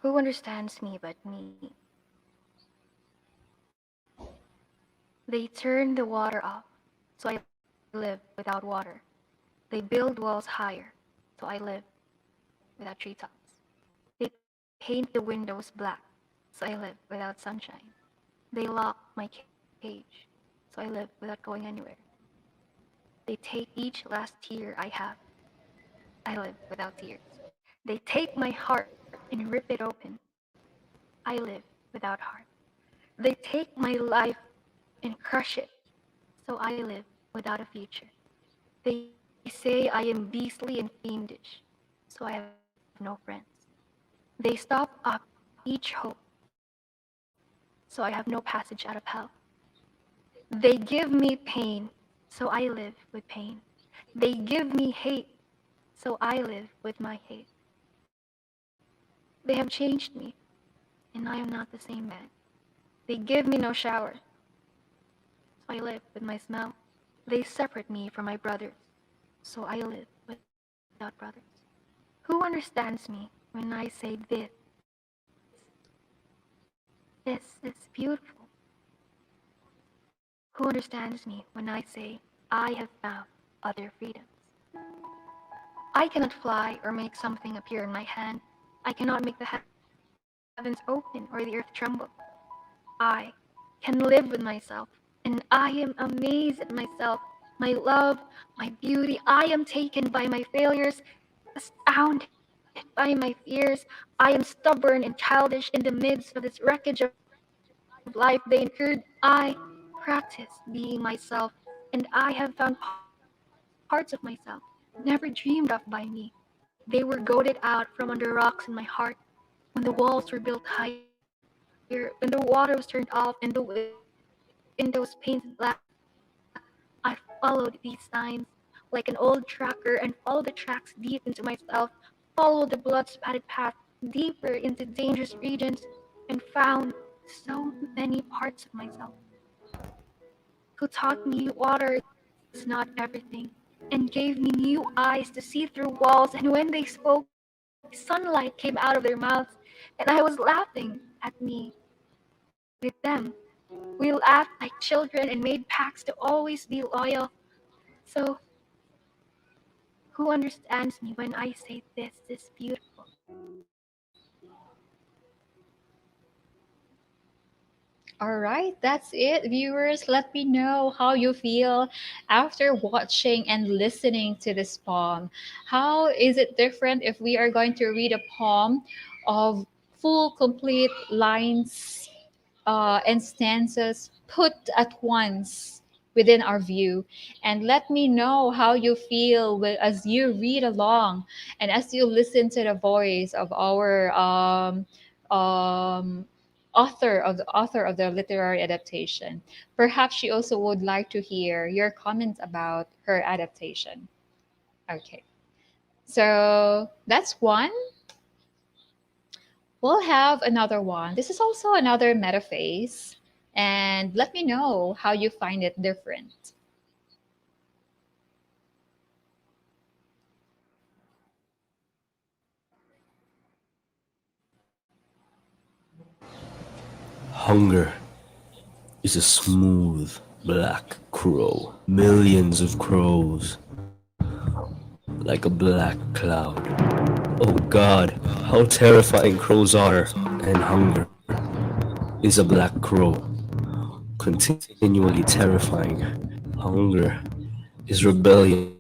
Who understands me but me? They turn the water off, so I live without water. They build walls higher, so I live without treetops. They paint the windows black, so I live without sunshine. They lock my cage, so I live without going anywhere. They take each last tear I have. I live without tears. They take my heart and rip it open. I live without heart. They take my life and crush it, so I live without a future. They say I am beastly and fiendish, so I have no friends. They stop up each hope, so I have no passage out of hell. They give me pain, so I live with pain. They give me hate, so I live with my hate. They have changed me, and I am not the same man. They give me no shower, so I live with my smell. They separate me from my brothers, so I live without brothers. Who understands me when I say this? This is beautiful. Who understands me when I say I have found other freedoms? I cannot fly or make something appear in my hand. I cannot make the heavens open or the earth tremble. I can live with myself, and I am amazed at myself, my love, my beauty. I am taken by my failures, astounded by my fears. I am stubborn and childish in the midst of this wreckage of life they incurred. I practice being myself, and I have found parts of myself never dreamed of by me. They were goaded out from under rocks in my heart when the walls were built higher, when the water was turned off and the windows painted black. I followed these signs like an old tracker and followed the tracks deep into myself, followed the blood-spattered path deeper into dangerous regions, and found so many parts of myself. Who taught me water is not everything, and gave me new eyes to see through walls, and when they spoke, sunlight came out of their mouths, and I was laughing at me with them. We laughed like children and made pacts to always be loyal. So Who understands me when I say this is beautiful? All right, that's it, viewers. Let me know how you feel after watching and listening to this poem. How is it different if we are going to read a poem of full, complete lines and stanzas put at once within our view? And let me know how you feel as you read along and as you listen to the voice of our um, author of the literary adaptation. Perhaps she also would like to hear your comments about her adaptation. Okay, so that's one. We'll have another one. This is also another metaphase. And let me know how you find it different. Hunger is a smooth black crow. Millions of crows, like a black cloud. Oh God, how terrifying crows are. And hunger is a black crow, continually terrifying. Hunger is rebellion,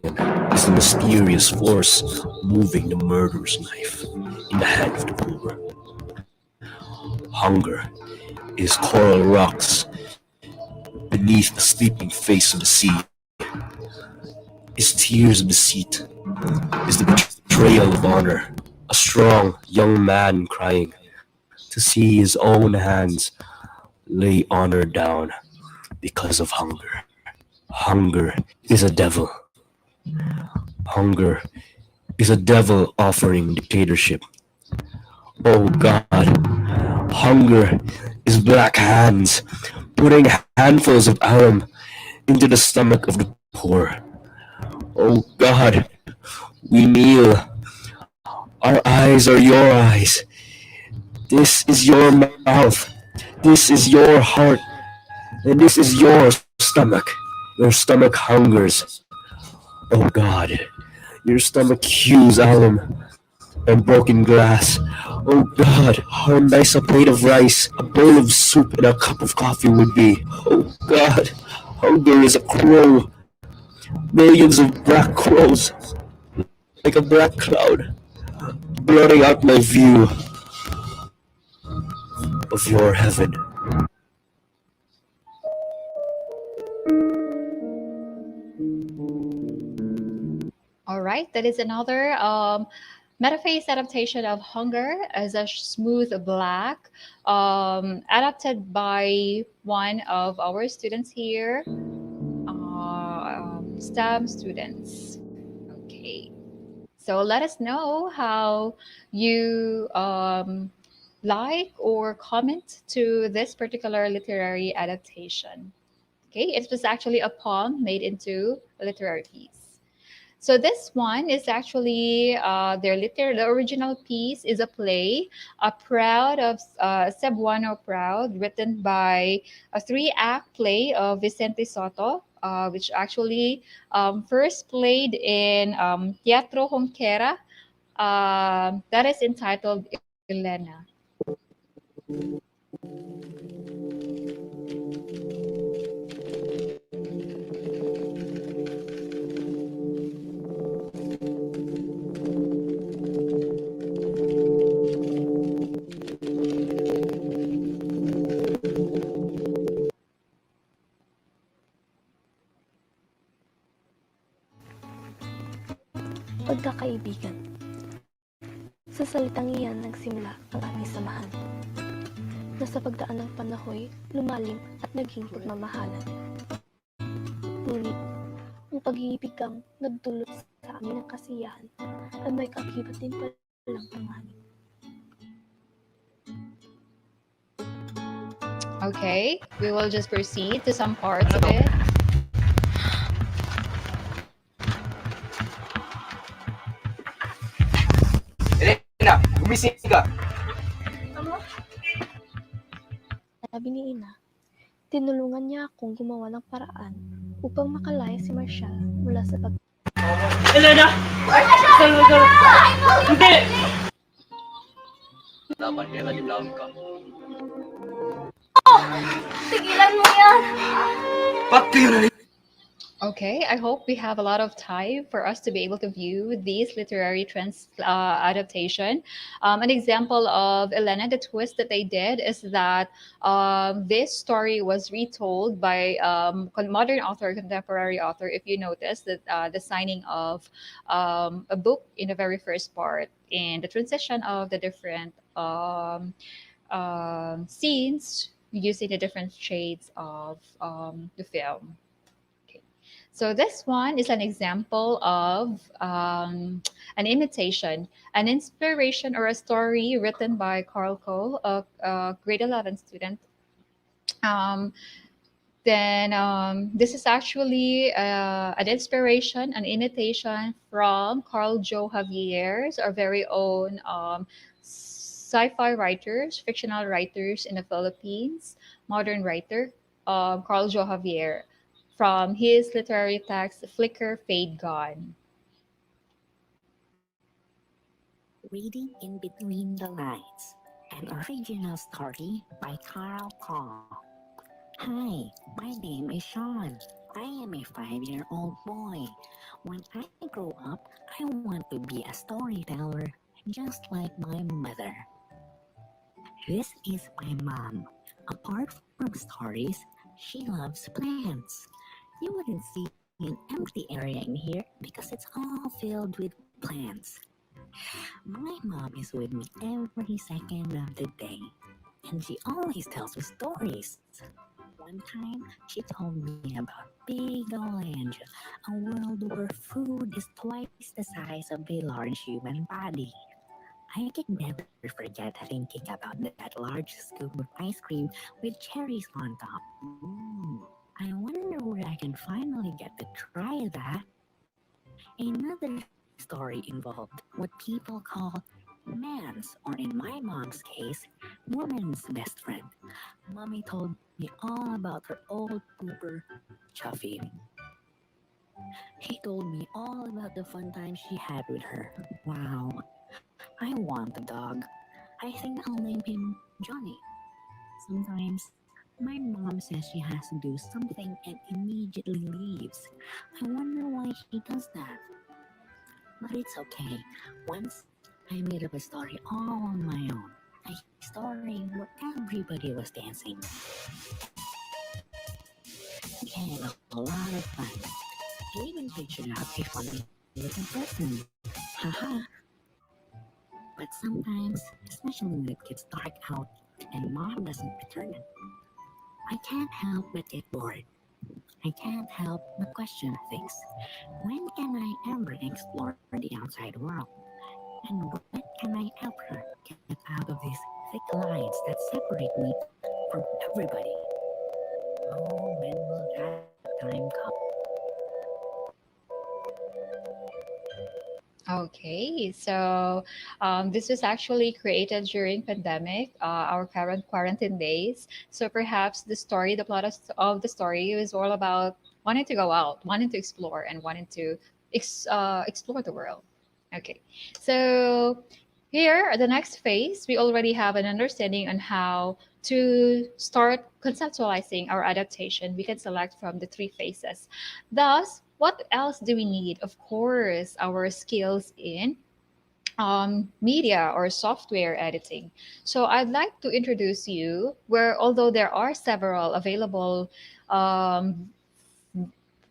is the mysterious force moving the murderous knife in the hand of the poor. Hunger is coral rocks beneath the sleeping face of the sea, is tears of deceit, is the betrayal of honor, a strong young man crying to see his own hands lay honor down because of hunger. Hunger is a devil. Hunger is a devil offering dictatorship. Oh God, hunger is black hands putting handfuls of alum into the stomach of the poor. Oh God, we kneel. Our eyes are your eyes. This is your mouth. This is your heart. And this is your stomach. Your stomach hungers. Oh God, your stomach hews alum and broken glass. Oh God, how nice a plate of rice, a bowl of soup, and a cup of coffee would be. Oh God, hunger is a crow. Millions of black crows, like a black cloud, blotting out my view of your heaven. All right, that is another metaphase adaptation of Hunger as a smooth black, adapted by one of our students here, STEM students. Okay. So let us know how you like or comment to this particular literary adaptation. Okay, it was actually a poem made into a literary piece. So this one is actually the original piece is a play, a Proud of Cebuano Proud, written by a three-act play of Vicente Soto, which actually first played in Teatro Honquera, that is entitled Elena. Pagkakaibigan. Sa salitang iyan nagsimula ang ating samahan, na sa pagdaan ng panahoy lumalim at naging pagmamahalan. Ngunit, ang pag-iibig kang nagdulot sa amin ng kasiyahan ay may kakibat din palang panganib. Okay, we will just proceed to some parts of it. Elena, gumising ka! Sabi ni Ina, tinulungan niya akong gumawa ng paraan upang makalaya si Marshall mula sa Elena! Salvador! Hindi! Dapat kaya nalilawin ka. Tigilan mo yan! Okay, I hope we have a lot of time for us to be able to view these literary adaptation. An example of Elena, the twist that they did is that this story was retold by modern author, contemporary author. If you notice that the signing of a book in the very first part and the transition of the different scenes using the different shades of the film. So this one is an example of an imitation, an inspiration or a story written by Carl Cole, a grade 11 student. Um, then this is actually an inspiration, an imitation from Carl Joe Javier's, our very own sci-fi writers, fictional writers in the Philippines, modern writer, Carl Joe Javier, from his literary text Flicker, Fade, Gone. Reading in Between the Lines, an original story by Carl Cole. Hi, my name is Sean. I am a 5-year-old boy. When I grow up, I want to be a storyteller, just like my mother. This is my mom. Apart from stories, she loves plants. You wouldn't see an empty area in here because it's all filled with plants. My mom is with me every second of the day, and she always tells me stories. One time, she told me about Big Orange, a world where food is twice the size of a large human body. I can never forget thinking about that large scoop of ice cream with cherries on top. I wonder where I can finally get to try that. Another story involved what people call man's, or in my mom's case, woman's best friend. Mommy told me all about her old pooper, Chuffy. He told me all about the fun times she had with her. Wow, I want a dog. I think I'll name him Johnny. Sometimes my mom says she has to do something and immediately leaves. I wonder why she does that. But it's okay. Once I made up a story all on my own. A story where everybody was dancing. We had a lot of fun. I even pictured out a funny little person. Haha. But sometimes, especially when it gets dark out and mom doesn't return, I can't help but get bored. I can't help but question things. When can I ever explore the outside world? And when can I ever get out of these thick lines that separate me from everybody? Oh, when will that time come? Okay, so this was actually created during pandemic, our current quarantine days. So perhaps the story, the plot of the story is all about wanting to go out, wanting to explore, and wanting to explore the world. Okay, so here, the next phase, we already have an understanding on how to start conceptualizing our adaptation. We can select from the three phases. Thus, what else do we need? Of course, our skills in media or software editing. So I'd like to introduce you where, although there are several available um,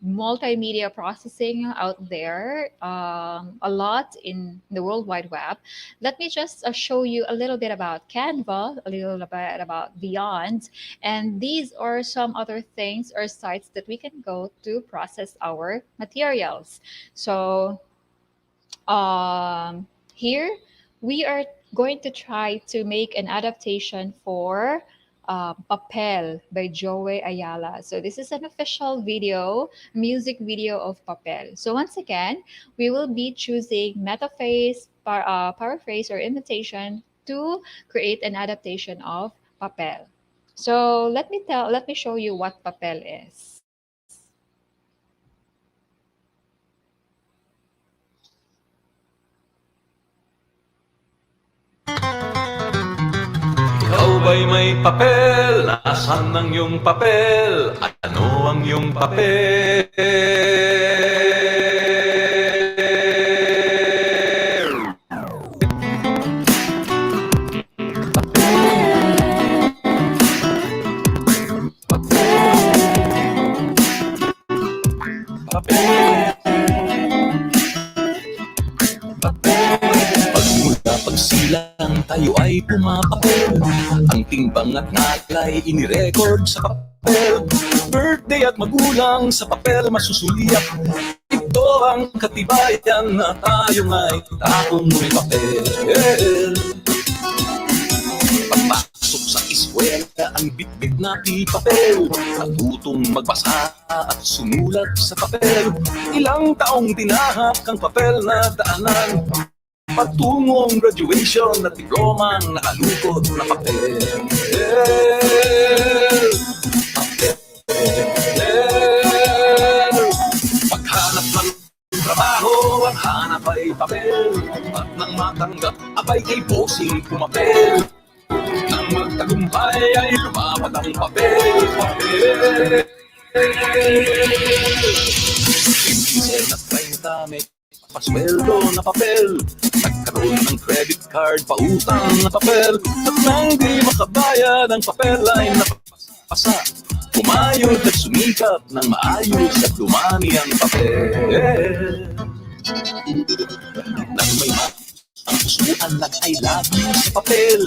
multimedia processing out there, a lot in the World Wide Web. Let me just show you a little bit about Canva, a little bit about Beyond, and these are some other things or sites that we can go to process our materials. So here we are going to try to make an adaptation for Papel by Joey Ayala. So this is an official video, music video of Papel. So once again, we will be choosing Metaphase, paraphrase, or imitation to create an adaptation of Papel. So let me show you what Papel is. Ikaw ba'y may papel? Nasaan ang iyong papel? Ano ang iyong papel? Pagmula pagsilang tayo ay pumapapel. Ang timbang at ngalay inirecord sa papel. Birthday at magulang sa papel masusuliap. Ito ang katibayan na tayo nga'y taong may papel. Pagpasok sa eskwela ang bitbit na papel. Natutong magbasa at sumulat sa papel. Ilang taong tinahak ang papel na daanan. Patungong graduation at diplomang nakalukot na papel. Paghanap ng trabaho, ang hanap ay papel. At nang matanggap, abay kay bossing pumapel. Nang magtagumpay ay lumapad ang papel. Pinsen at 30 may pasweldo na papel. Nagkaroon ng credit card, pautang na papel. At nang di makabayad ang papel ay napapasa. Pumayod at sumikap ng maayos at dumami ang papel. Nang may ang pusuan nag-I love you sa papel.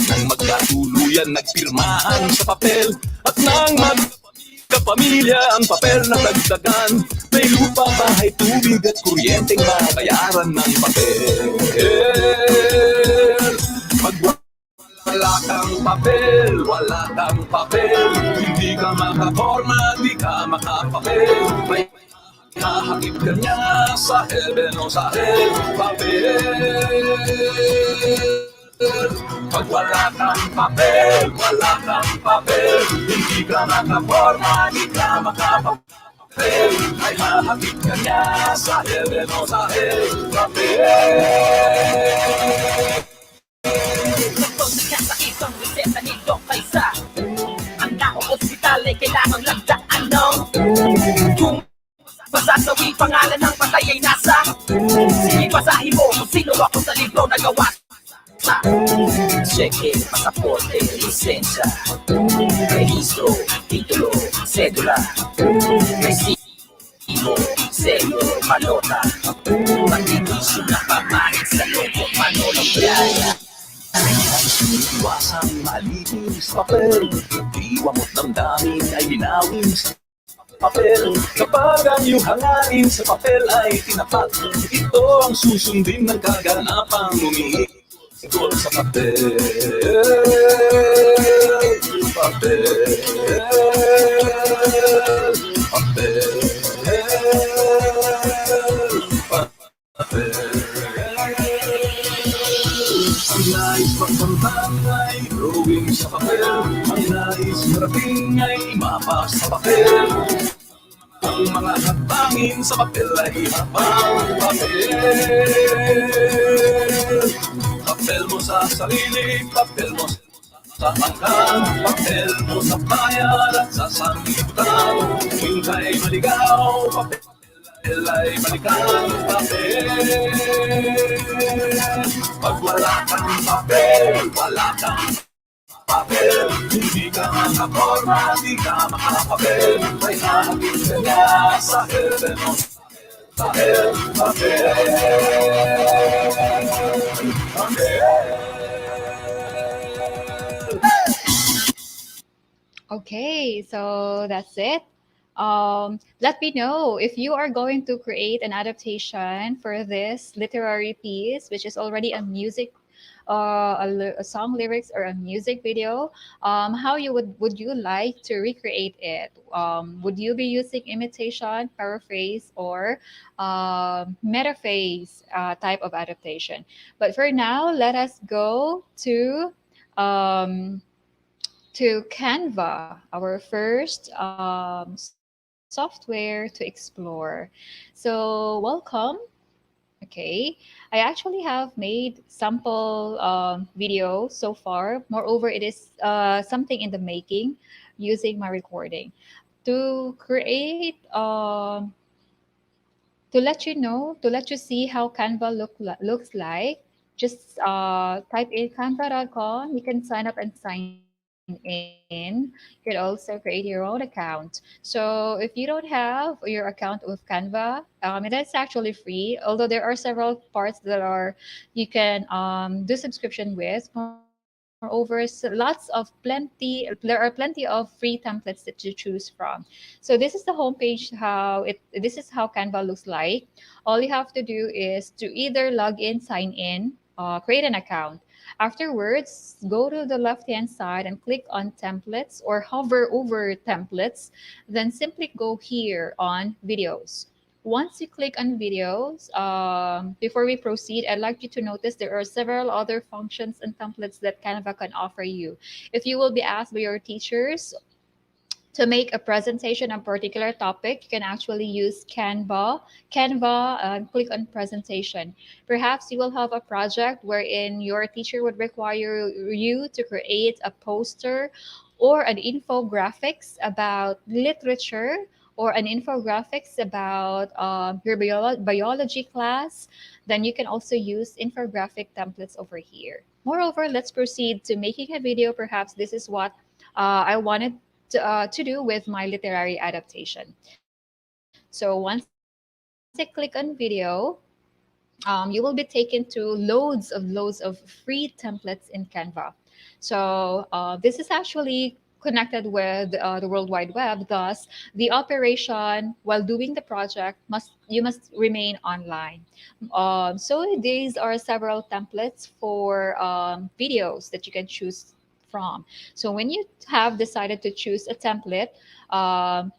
Nang magkatuluyan nagpirmahan sa papel. At nang magkapamilya ang papel na dagdagan. May lupa, bahay, tubig at kuryenteng babayaran ng papel. Pag wala kang papel, wala kang papel. Hindi ka makaporma, di ka makapapel. May kahakip ka niya sa heaven o sa hell. Papel. Pag wala kang papel, wala kang papel. Hindi ka makaporma, di ka makapapel. Ay hahakip ka niya sa heaven o sa hell. Papel. Kapag nagkasakit ang reseta ni Doc Kaysa, ang takong ospital ay kailangang lagdang ano. Kung masasawi pangalan ng patay ay nasa, sige basahin mo kung sino ako sa libro na gawa. Cheque, pasaporte, lisensya, rehistro, titulo, sedula, resibo, selyo, malota, pagdidisyo na pamalit sa loob, manolong playa. Iwasang malitin sa papel. Iwa mo't damdamin ay linawin sa papel. Kapag ang iyong hangarin sa papel ay tinapat, ito ang susundin ng kaganapang umiikot sa papel. Papel. Papel. Papel. Ang nais pagpantang ay drawing sa papel. Ang nais marating ay imapa sa papel. Ang mga hatangin sa papel ay habang papel. Papel mo sa sarili, papel mo sa hanggang, papel mo sa bayan at sa sanlibutan. Kung ka'y maligaw, papel ay balikan, papel. Pag wala kang papel, wala kang papel. Hindi ka makaporma, di ka makapapel. May hahagin ka niya sa heaven o sa hell. Papel. Okay, so that's it. Let me know if you are going to create an adaptation for this literary piece, which is already a music, a song lyrics or a music video. How you would you like to recreate it? Would you be using imitation, paraphrase, or metaphase type of adaptation? But for now, let us go to Canva, our first software to explore. So welcome. Okay, I actually have made sample video so far. Moreover, it is something in the making using my recording to create to let you know, to let you see how Canva looks like. Just type in canva.com. You can sign up and sign in. You can also create your own account. So if you don't have your account with Canva, it is actually free. Although there are several parts that are you can do subscription with. Moreover, there are plenty of free templates that you choose from. So this is the homepage. This is how Canva looks like. All you have to do is to either log in, sign in, create an account. Afterwards, go to the left hand side and click on templates or hover over templates. Then simply go here on videos. Once you click on videos, before we proceed, I'd like you to notice there are several other functions and templates that Canva can offer you. If you will be asked by your teachers to make a presentation on a particular topic, you can actually use Canva, click on presentation. Perhaps you will have a project wherein your teacher would require you to create a poster or an infographics about literature or an infographics about your biology class. Then you can also use infographic templates over here. Moreover, let's proceed to making a video. Perhaps this is what I wanted to do with my literary adaptation. So once I click on video, you will be taken to loads of free templates in Canva. So this is actually connected with the World Wide Web. Thus, the operation while doing the project must remain online. So these are several templates for videos that you can choose from. So when you have decided to choose a template,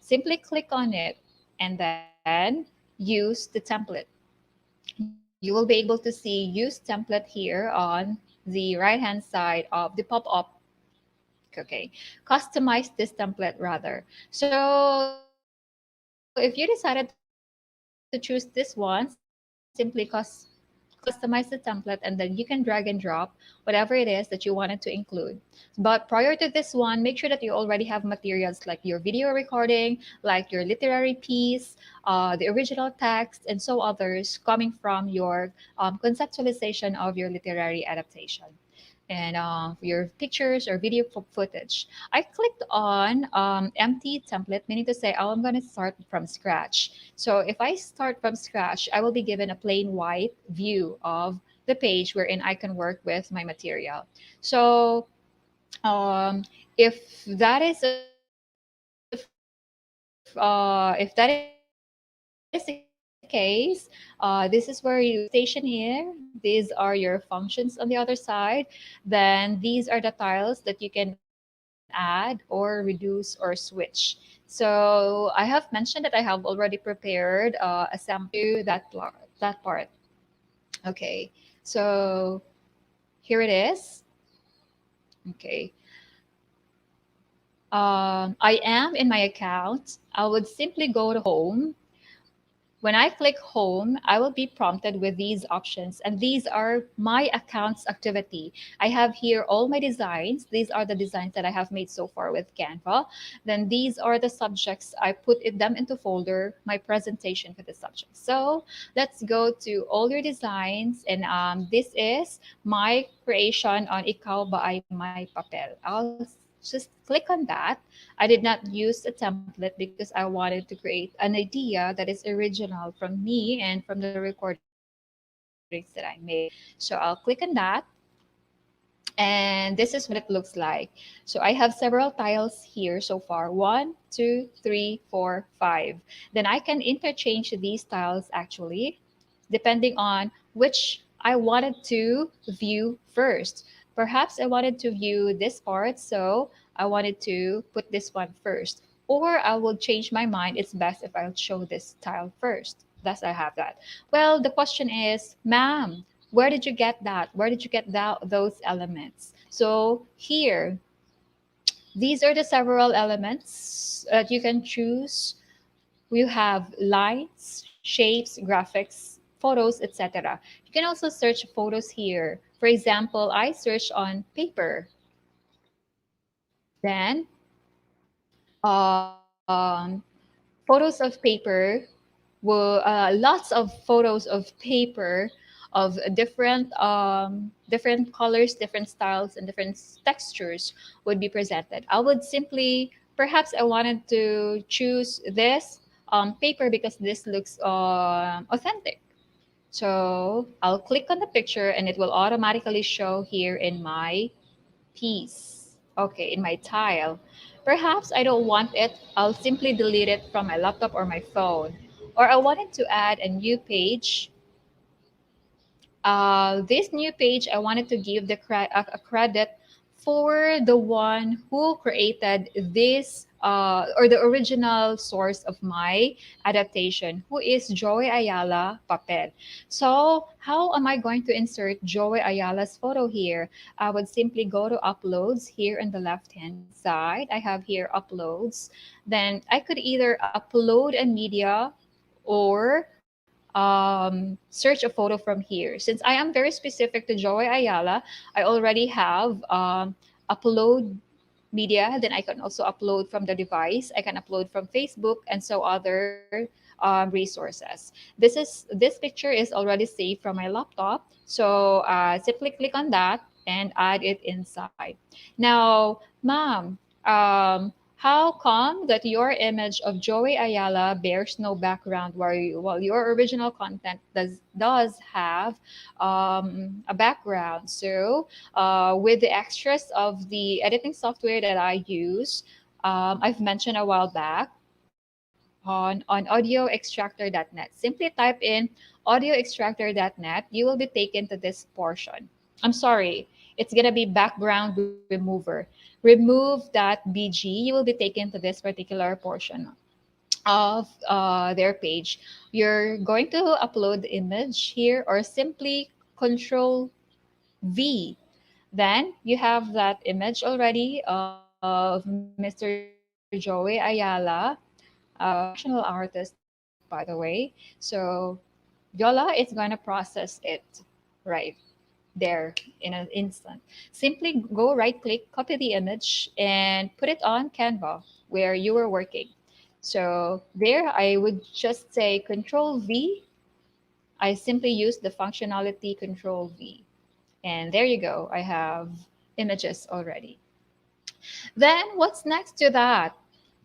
simply click on it and then use the template. You will be able to see use template here on the right hand side of the pop-up. Okay, customize this template rather. So if you decided to choose this one, simply customize the template and then you can drag and drop whatever it is that you wanted to include. But prior to this one, make sure that you already have materials like your video recording, like your literary piece, the original text, and so others coming from your conceptualization of your literary adaptation and for your pictures or video footage. I clicked on empty template, meaning to say, oh, I'm going to start from scratch. So if I start from scratch, I will be given a plain white view of the page wherein I can work with my material. So if that is if that is the case, this is where you station here. These are your functions on the other side. Then these are the tiles that you can add or reduce or switch. So I have mentioned that I have already prepared a sample to that part. Okay, so here it is. Okay. I am in my account. I would simply go to home. When I click home, I will be prompted with these options, and these are my account's activity. I have here all my designs. These are the designs that I have made so far with Canva. Then these are the subjects. I them into folder, my presentation for the subject. So let's go to all your designs, and this is my creation on Ikaw ba ay may papel. I'll just click on that. I did not use a template because I wanted to create an idea that is original from me and from the recordings that I made. So I'll click on that. And this is what it looks like. So I have several tiles here so far. 1, 2, 3, 4, 5. Then I can interchange these tiles actually depending on which I wanted to view first. Perhaps I wanted to view this part, so I wanted to put this one first. Or I will change my mind. It's best if I'll show this tile first. Thus, I have that. Well, the question is, ma'am, where did you get that? Where did you get those elements? So here, these are the several elements that you can choose. We have lines, shapes, graphics, photos, etc. You can also search photos here. For example, I search on paper. Then photos of paper will lots of photos of paper of different colors, different styles, and different textures would be presented. I would simply, perhaps I wanted to choose this paper because this looks authentic. So I'll click on the picture and it will automatically show here in my piece. Okay, in my tile. Perhaps I don't want it. I'll simply delete it from my laptop or my phone. Or I wanted to add a new page. This new page, I wanted to give a credit for the one who created this or the original source of my adaptation, who is Joey Ayala Papel. So how am I going to insert Joey Ayala's photo here? I would simply go to uploads here on the left hand side. I have here uploads. Then I could either upload a media or search a photo from here. Since I am very specific to Joey Ayala, I already have upload media. Then I can also upload from the device. I can upload from Facebook and so other resources. This picture is already saved from my laptop. So simply click on that and add it inside. Now, ma'am, how come that your image of Joey Ayala bears no background while your original content does have a background? So with the extras of the editing software that I use, I've mentioned a while back on audioextractor.net. Simply type in audioextractor.net. You will be taken to this portion. I'm sorry, it's gonna be background remover. Remove that BG. You will be taken to this particular portion of their page. You're going to upload the image here or simply Control V. Then you have that image already of Mr. Joey Ayala, professional artist, by the way. So Yola is going to process it right there in an instant. Simply go right click, copy the image, and put it on Canva where you were working. So there I would just say Control V. I simply use the functionality Control V. And there you go. I have images already. Then what's next to that?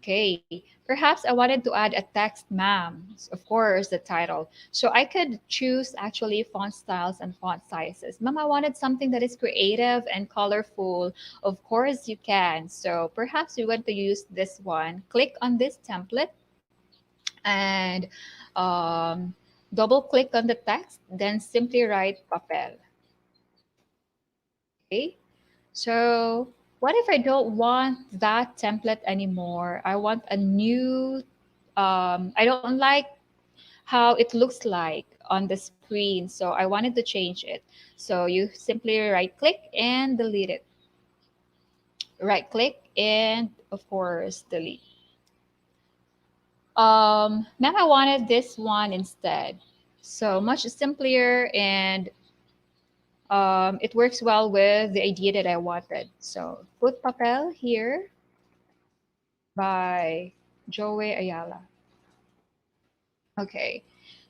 Okay, perhaps I wanted to add a text, ma'am. Of course, the title. So I could choose actually font styles and font sizes. Ma'am, I wanted something that is creative and colorful. Of course, you can. So perhaps you want to use this one. Click on this template and um, double click on the text, then simply write papel. Okay. So what if I don't want that template anymore? I want a new, I don't like how it looks like on the screen. So I wanted to change it. So you simply right click and delete it. Right click and of course delete. Ma'am, I wanted this one instead. So much simpler and it works well with the idea that I wanted. So put papel here by Joey Ayala. Okay,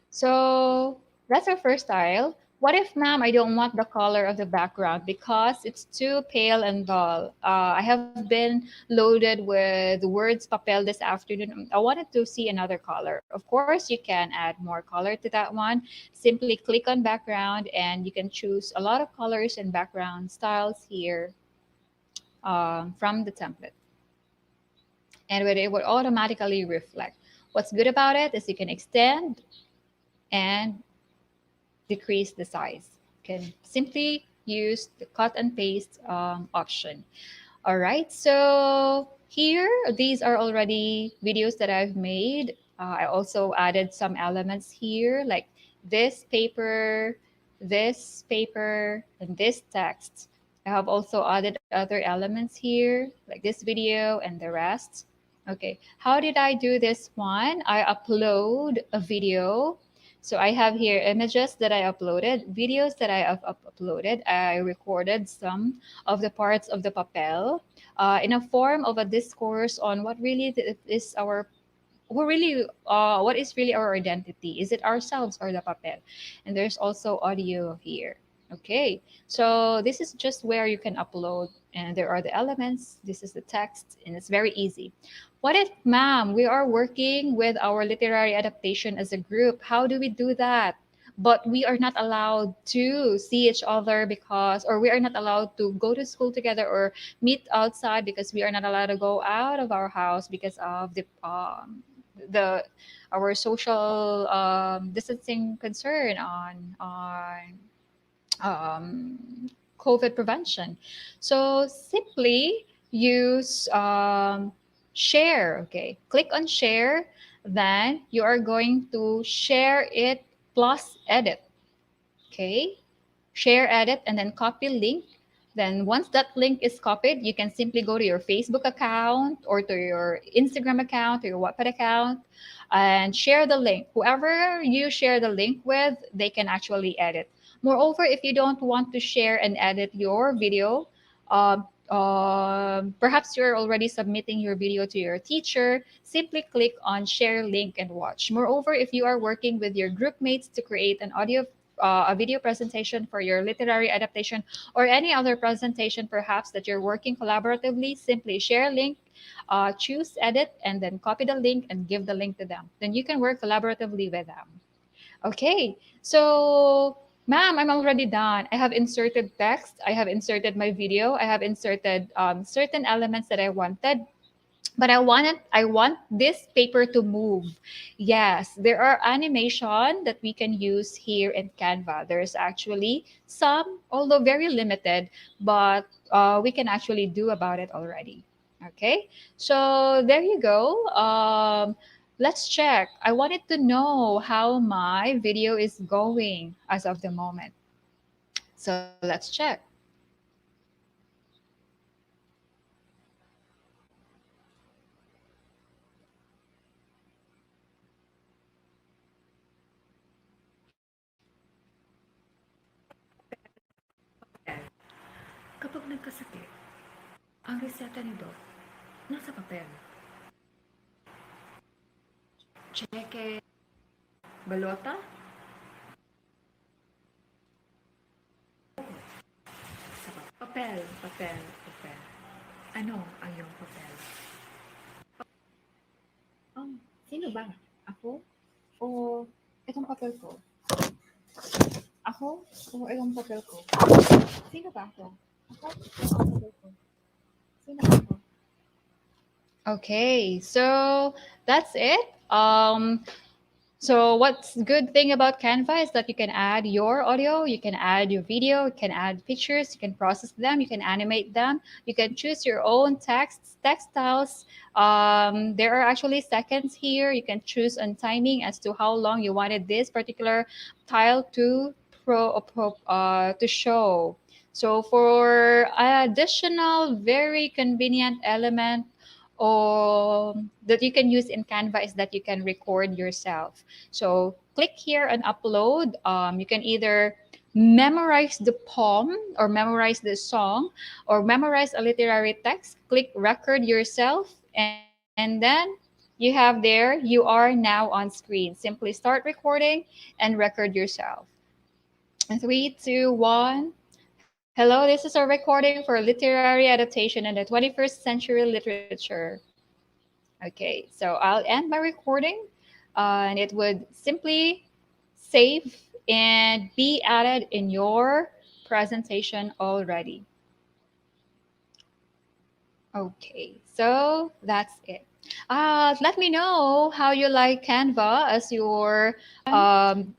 so that's our first style. What if, ma'am, I don't want the color of the background because it's too pale and dull? I have been loaded with words papel this afternoon. I wanted to see another color. Of course, you can add more color to that one. Simply click on background and you can choose a lot of colors and background styles here from the template. And it will automatically reflect. What's good about it is you can extend and decrease the size. You can simply use the cut and paste option. All right, so here, these are already videos that I've made. I also added some elements here, like this paper, and this text. I have also added other elements here, like this video and the rest. Okay, how did I do this one? I upload a video. So I have here images that I uploaded, videos that I have uploaded. I recorded some of the parts of the papel in a form of a discourse on what really is our who really what is really our identity. Is it ourselves or the papel? And there's also audio here. Okay, so this is just where you can upload, and there are the elements. This is the text, and it's very easy. What if, ma'am, we are working with our literary adaptation as a group? How do we do that? But we are not allowed to see each other because, or we are not allowed to go to school together or meet outside because we are not allowed to go out of our house because of the our social distancing concern on COVID prevention. So simply use share. Okay, click on share. Then you are going to share it plus edit. Okay, share, edit, and then copy link. Then once that link is copied, you can simply go to your Facebook account or to your Instagram account or your Wattpad account and share the link. Whoever you share the link with, they can actually edit. Moreover, if you don't want to share and edit your video, perhaps you're already submitting your video to your teacher, simply click on share link and watch. Moreover, if you are working with your group mates to create an audio a video presentation for your literary adaptation or any other presentation perhaps that you're working collaboratively, simply share link, choose edit, and then copy the link and give the link to them. Then you can work collaboratively with them. Okay, so ma'am, I'm already done. I have inserted text, I have inserted my video, I have inserted certain elements that I wanted, but I want this paper to move. Yes, there are animation that we can use here in Canva. There's actually some, although very limited, but we can actually do about it already. Okay, so there you go. Let's check. I wanted to know how my video is going as of the moment. So let's check. Kapag nagkasakit, ang reseta ni Doc nasa papel. Cheque, balota, papel, papel, papel. Ano ang iyong papel? Sino ba? Ako? O itong papel ko? Ako? O itong papel ko? Sino ba ako? Ako? Itong papel ko? Sino ba ako? Okay, so that's it. So what's good thing about Canva is that you can add your audio, you can add your video, you can add pictures, you can process them, you can animate them, you can choose your own text styles. There are actually seconds here. You can choose on timing as to how long you wanted this particular tile to to show. So for additional very convenient element that you can use in Canva is that you can record yourself. So click here and upload. You can either memorize the poem or memorize the song or memorize a literary text. Click record yourself, and then you have there, you are now on screen. Simply start recording and record yourself. 3, 2, 1. Hello, this is a recording for literary adaptation in the 21st century literature. Okay, so I'll end my recording and it would simply save and be added in your presentation already. Okay, so that's it. Let me know how you like Canva as your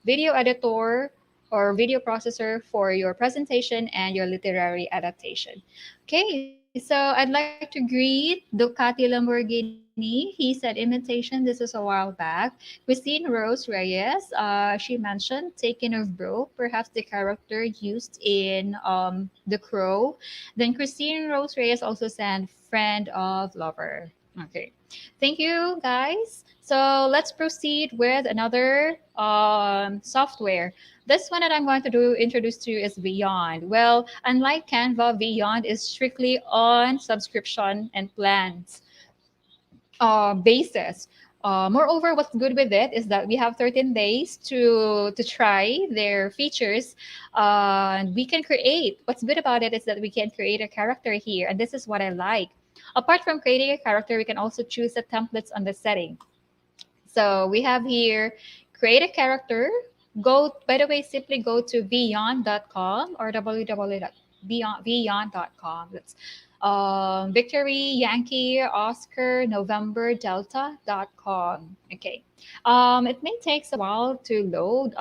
video editor or video processor for your presentation and your literary adaptation. Okay, so I'd like to greet Ducati Lamborghini. He said imitation. This is a while back. Christine Rose Reyes, she mentioned taken of bro, perhaps the character used in The Crow. Then Christine Rose Reyes also sent friend of lover. Okay, thank you guys. So let's proceed with another software. This one that I'm going to introduce to you is Beyond. Well, unlike Canva, Beyond is strictly on subscription and plans basis. Moreover, what's good with it is that we have 13 days to try their features. We can create. What's good about it is that we can create a character here, and this is what I like. Apart from creating a character, we can also choose the templates on the setting. So we have here create a character. Go, by the way, simply go to beyond.com or www.beyond.com. That's Victory, Yankee, Oscar, November, Delta.com. Okay. It may take a while to load.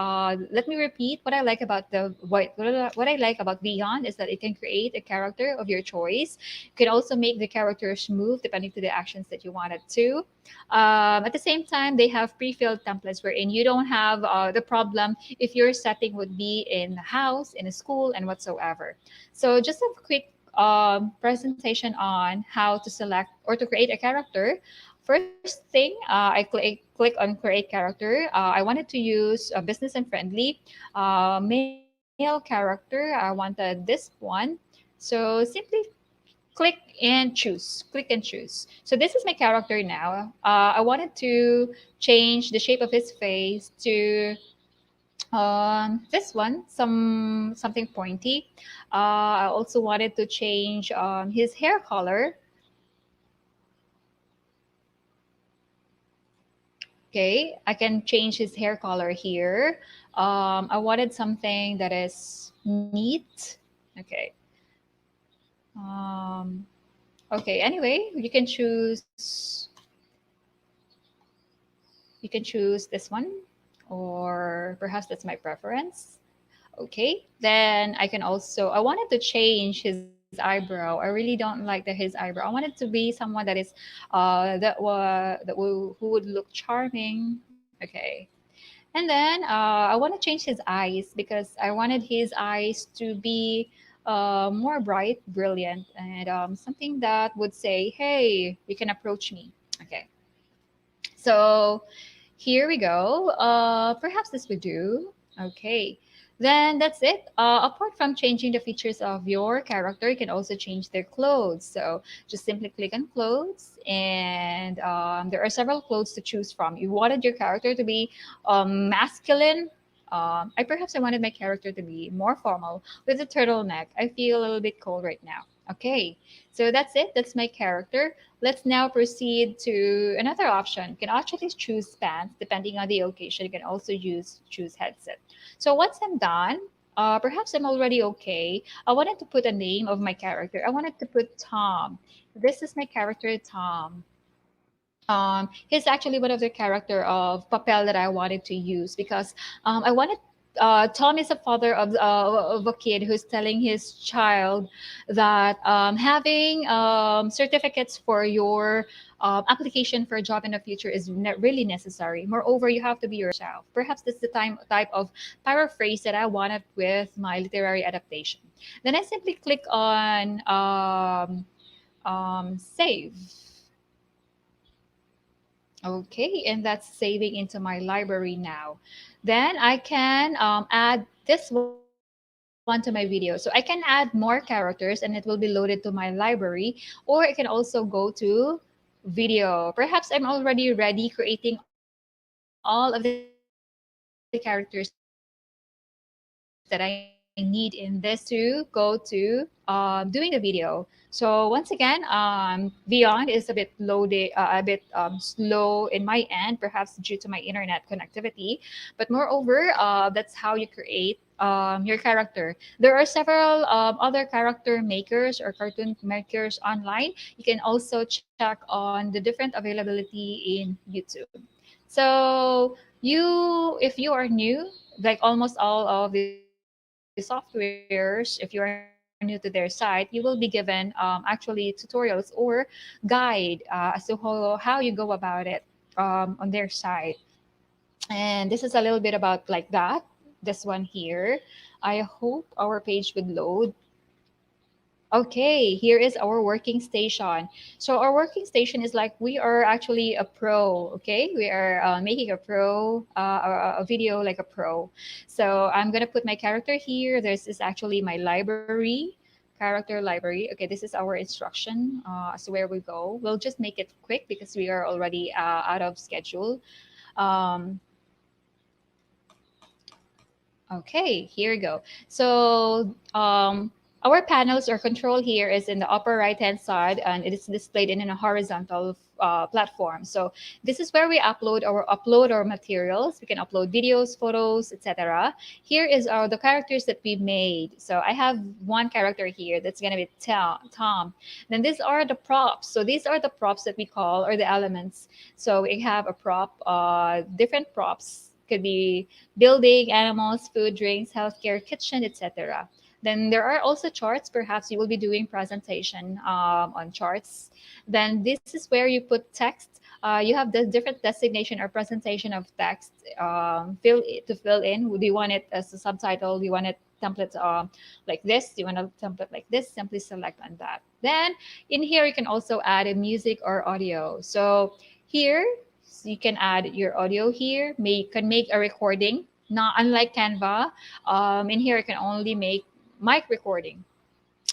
Let me repeat what I like about what I like about Beyond is that it can create a character of your choice. You can also make the characters move depending to the actions that you wanted to. At the same time, they have pre-filled templates wherein you don't have the problem if your setting would be in a house, in a school, and whatsoever. So just a quick presentation on how to select or to create a character. First thing, I click on create character. I wanted to use a business and friendly male character. I wanted this one. So simply click and choose, click and choose. So this is my character now. I wanted to change the shape of his face to this one, something pointy. I also wanted to change his hair color. Okay, I can change his hair color here. I wanted something that is neat. Okay. Um, okay, anyway, you can choose this one, or perhaps that's my preference. Okay, then I can also, I wanted to change his eyebrow. I really don't like his eyebrow. I want it to be someone that is who would look charming. Okay, and then I want to change his eyes because I wanted his eyes to be more bright, brilliant, and something that would say, hey, you can approach me. Okay, so here we go. Perhaps this would do. Okay. Then that's it. Apart from changing the features of your character, you can also change their clothes. So just simply click on clothes, and there are several clothes to choose from. You wanted your character to be masculine. I wanted my character to be more formal with a turtleneck. I feel a little bit cold right now. Okay, so that's it. That's my character. Let's now proceed to another option. You can actually choose pants depending on the occasion. You can also choose headset. So once I'm done, perhaps I'm already okay. I wanted to put a name of my character. I wanted to put Tom. This is my character, Tom. He's actually one of the character of Papel that I wanted to use because I wanted. Tom is a father of a kid who's telling his child that having certificates for your application for a job in the future is really necessary. Moreover, you have to be yourself. Perhaps this is the type of paraphrase that I wanted with my literary adaptation. Then I simply click on save. Okay, and that's saving into my library now. Then I can add this one to my video. So I can add more characters and it will be loaded to my library, or I can also go to video. Perhaps I'm already ready creating all of the characters that I need in this to go to doing the video. So once again, Beyond is a bit slow in my end, perhaps due to my internet connectivity. But moreover, that's how you create your character. There are several other character makers or cartoon makers online. You can also check on the different availability in YouTube. So if you are new, like almost all of the softwares, if you are new to their site, you will be given actually tutorials or guide as to how you go about it on their site. And this is a little bit about like that. This one here. I hope our page would load. Okay, here is our working station. So our working station is like we are actually a pro, okay? We are making a pro, a video like a pro. So I'm gonna put my character here. This is actually my library, character library. Okay, this is our instruction as to where we go. We'll just make it quick because we are already out of schedule. Um, Okay, here we go. So our panels or control here is in the upper right-hand side, and it is displayed in a horizontal platform. So this is where we upload our materials. We can upload videos, photos, etc. Here is the characters that we made. So I have one character here that's gonna be Tom. Then these are the props. So these are the props that we call, or the elements. So we have a prop, different props. Could be building, animals, food, drinks, healthcare, kitchen, etc. Then there are also charts. Perhaps you will be doing presentation on charts. Then this is where you put text. You have the different designation or presentation of text. Fill in. Do you want it as a subtitle? Do you want it template like this? Do you want a template like this? Simply select on that. Then in here you can also add a music or audio. So here you can add your audio here. You can make a recording. Not unlike Canva, in here you can only make mic recording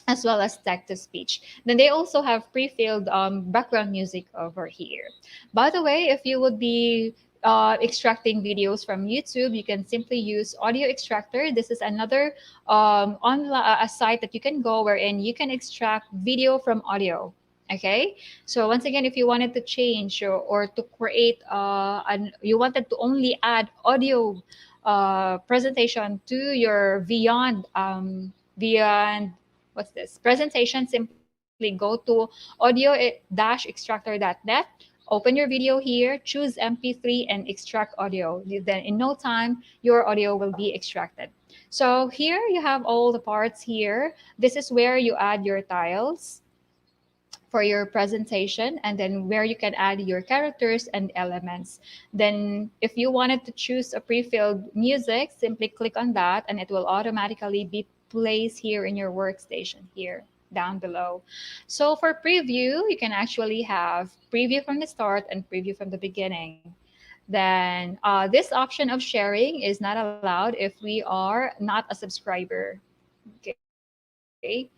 as well as text to speech. Then they also have pre-filled background music over here. By the way, if you would be extracting videos from YouTube, you can simply use Audio Extractor. This is another online a site that you can go wherein you can extract video from audio. Okay, so once again, if you wanted to change or to create you wanted to only add audio presentation to your beyond what's this presentation, simply go to audio-extractor.net, open your video here, choose MP3 and extract audio. Then in no time your audio will be extracted. So here you have all the parts here. This is where you add your tiles for your presentation, and then where you can add your characters and elements. Then if you wanted to choose a pre-filled music, simply click on that and it will automatically be placed here in your workstation here down below. So for preview, you can actually have preview from the start and preview from the beginning. Then this option of sharing is not allowed if we are not a subscriber. Okay,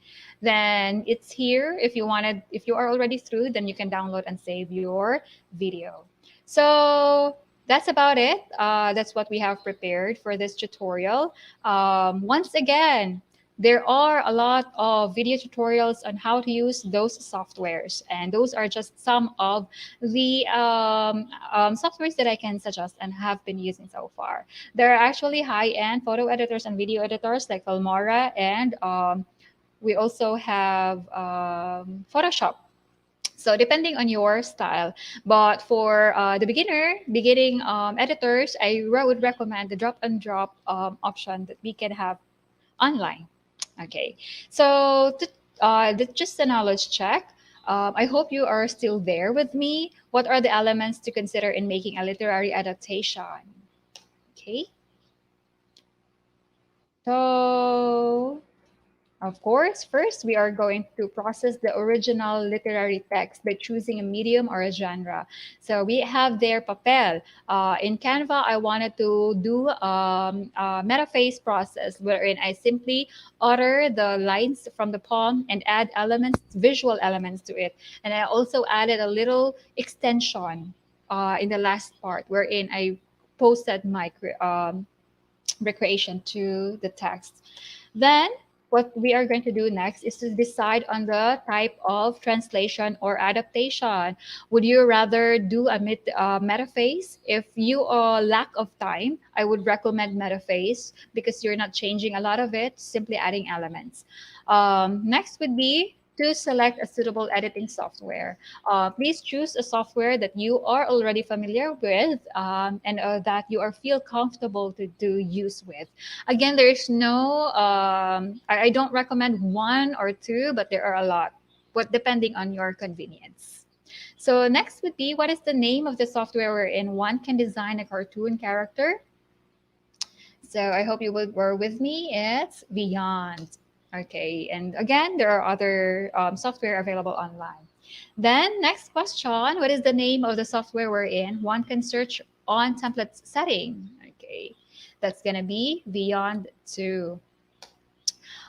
then it's here. If you are already through, then you can download and save your video. So that's about it. That's what we have prepared for this tutorial. Once again, there are a lot of video tutorials on how to use those softwares, and those are just some of the softwares that I can suggest and have been using so far. There are actually high-end photo editors and video editors like Filmora, and we also have Photoshop. So depending on your style, but for the beginning editors, I would recommend the drop and drop option that we can have online. Okay, so just a knowledge check. I hope you are still there with me. What are the elements to consider in making a literary adaptation? Okay, so of course, first we are going to process the original literary text by choosing a medium or a genre. So we have there papel. In Canva, I wanted to do a Metaphase process wherein I simply utter the lines from the poem and add elements, visual elements to it. And I also added a little extension in the last part wherein I posted my recreation to the text. Then what we are going to do next is to decide on the type of translation or adaptation. Would you rather do a metaphase? If you lack of time, I would recommend metaphase because you're not changing a lot of it, simply adding elements. Next would be to select a suitable editing software. Please choose a software that you are already familiar with and that you are feel comfortable to do use with. Again, there is no, I don't recommend one or two, but there are a lot, but depending on your convenience. So next would be, what is the name of the software wherein one can design a cartoon character? So I hope you were with me. It's Beyond. Okay, and again, there are other software available online. Then next question, what is the name of the software we're in? One can search on template setting. Okay, that's gonna be Beyond 2.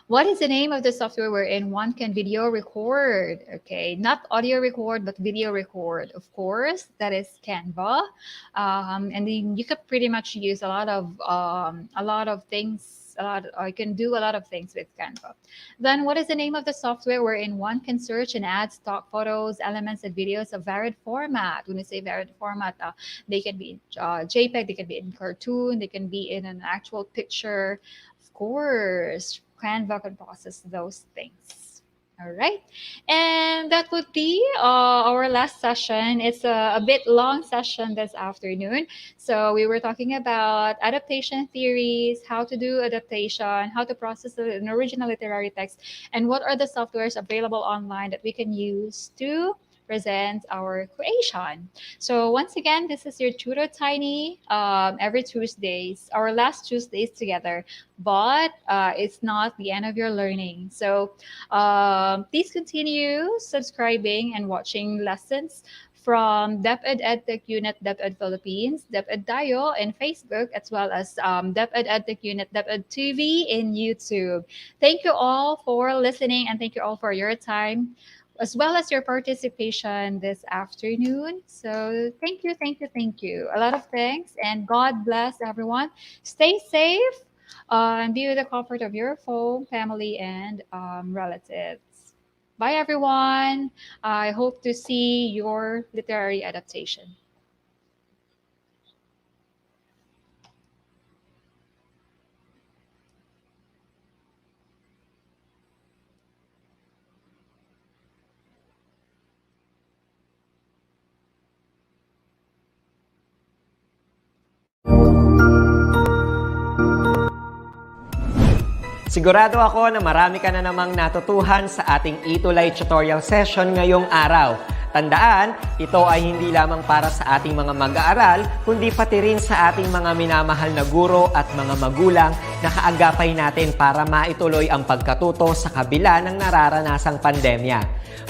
What is the name of the software wherein one can video record? Okay, not audio record, but video record. Of course, that is Canva, and then you could pretty much use a lot of things. You can do a lot of things with Canva. Then, what is the name of the software wherein one can search and add stock photos, elements, and videos of varied format? When we say varied format, they can be in JPEG, they can be in cartoon, they can be in an actual picture. Of course, Canva can process those things. All right. And that would be our last session. It's a bit long session this afternoon. So we were talking about adaptation theories, how to do adaptation, how to process an original literary text, and what are the softwares available online that we can use to present our creation. So once again, this is your tutor Tiny every Tuesdays, our last Tuesdays together, but it's not the end of your learning. So please continue subscribing and watching lessons from DepEd Edtech Unit, DepEd Philippines, DepEd Tayo in Facebook, as well as DepEd Edtech Unit, DepEd TV in YouTube. Thank you all for listening, and thank you all for your time, as well as your participation this afternoon. So thank you, thank you, thank you. A lot of thanks, and God bless everyone. Stay safe and be with the comfort of your home, family, and relatives. Bye, everyone. I hope to see your literary adaptation. Sigurado ako na marami ka na namang natutuhan sa ating ETUlay tutorial session ngayong araw. Tandaan, ito ay hindi lamang para sa ating mga mag-aaral, kundi pati rin sa ating mga minamahal na guro at mga magulang na kaagapay natin para maituloy ang pagkatuto sa kabila ng nararanasang pandemya.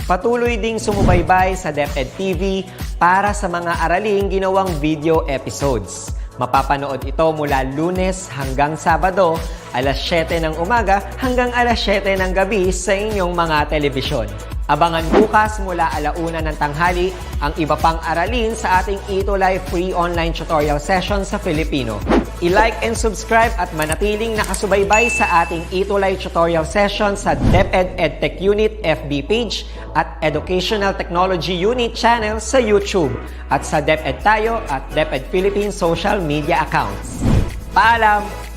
Patuloy ding sumubaybay sa DepEd TV para sa mga araling ginawang video episodes. Mapapanood ito mula Lunes hanggang Sabado, alas 7 ng umaga hanggang alas 7 ng gabi sa inyong mga telebisyon. Abangan bukas mula 1:00 ng tanghali ang iba pang aralin sa ating ETUlay free online tutorial session sa Filipino. I-like and subscribe at manatiling nakasubaybay sa ating ETUlay tutorial session sa DepEd Edtech Unit FB page at Educational Technology Unit channel sa YouTube at sa DepEd Tayo at DepEd Philippines social media accounts. Paalam!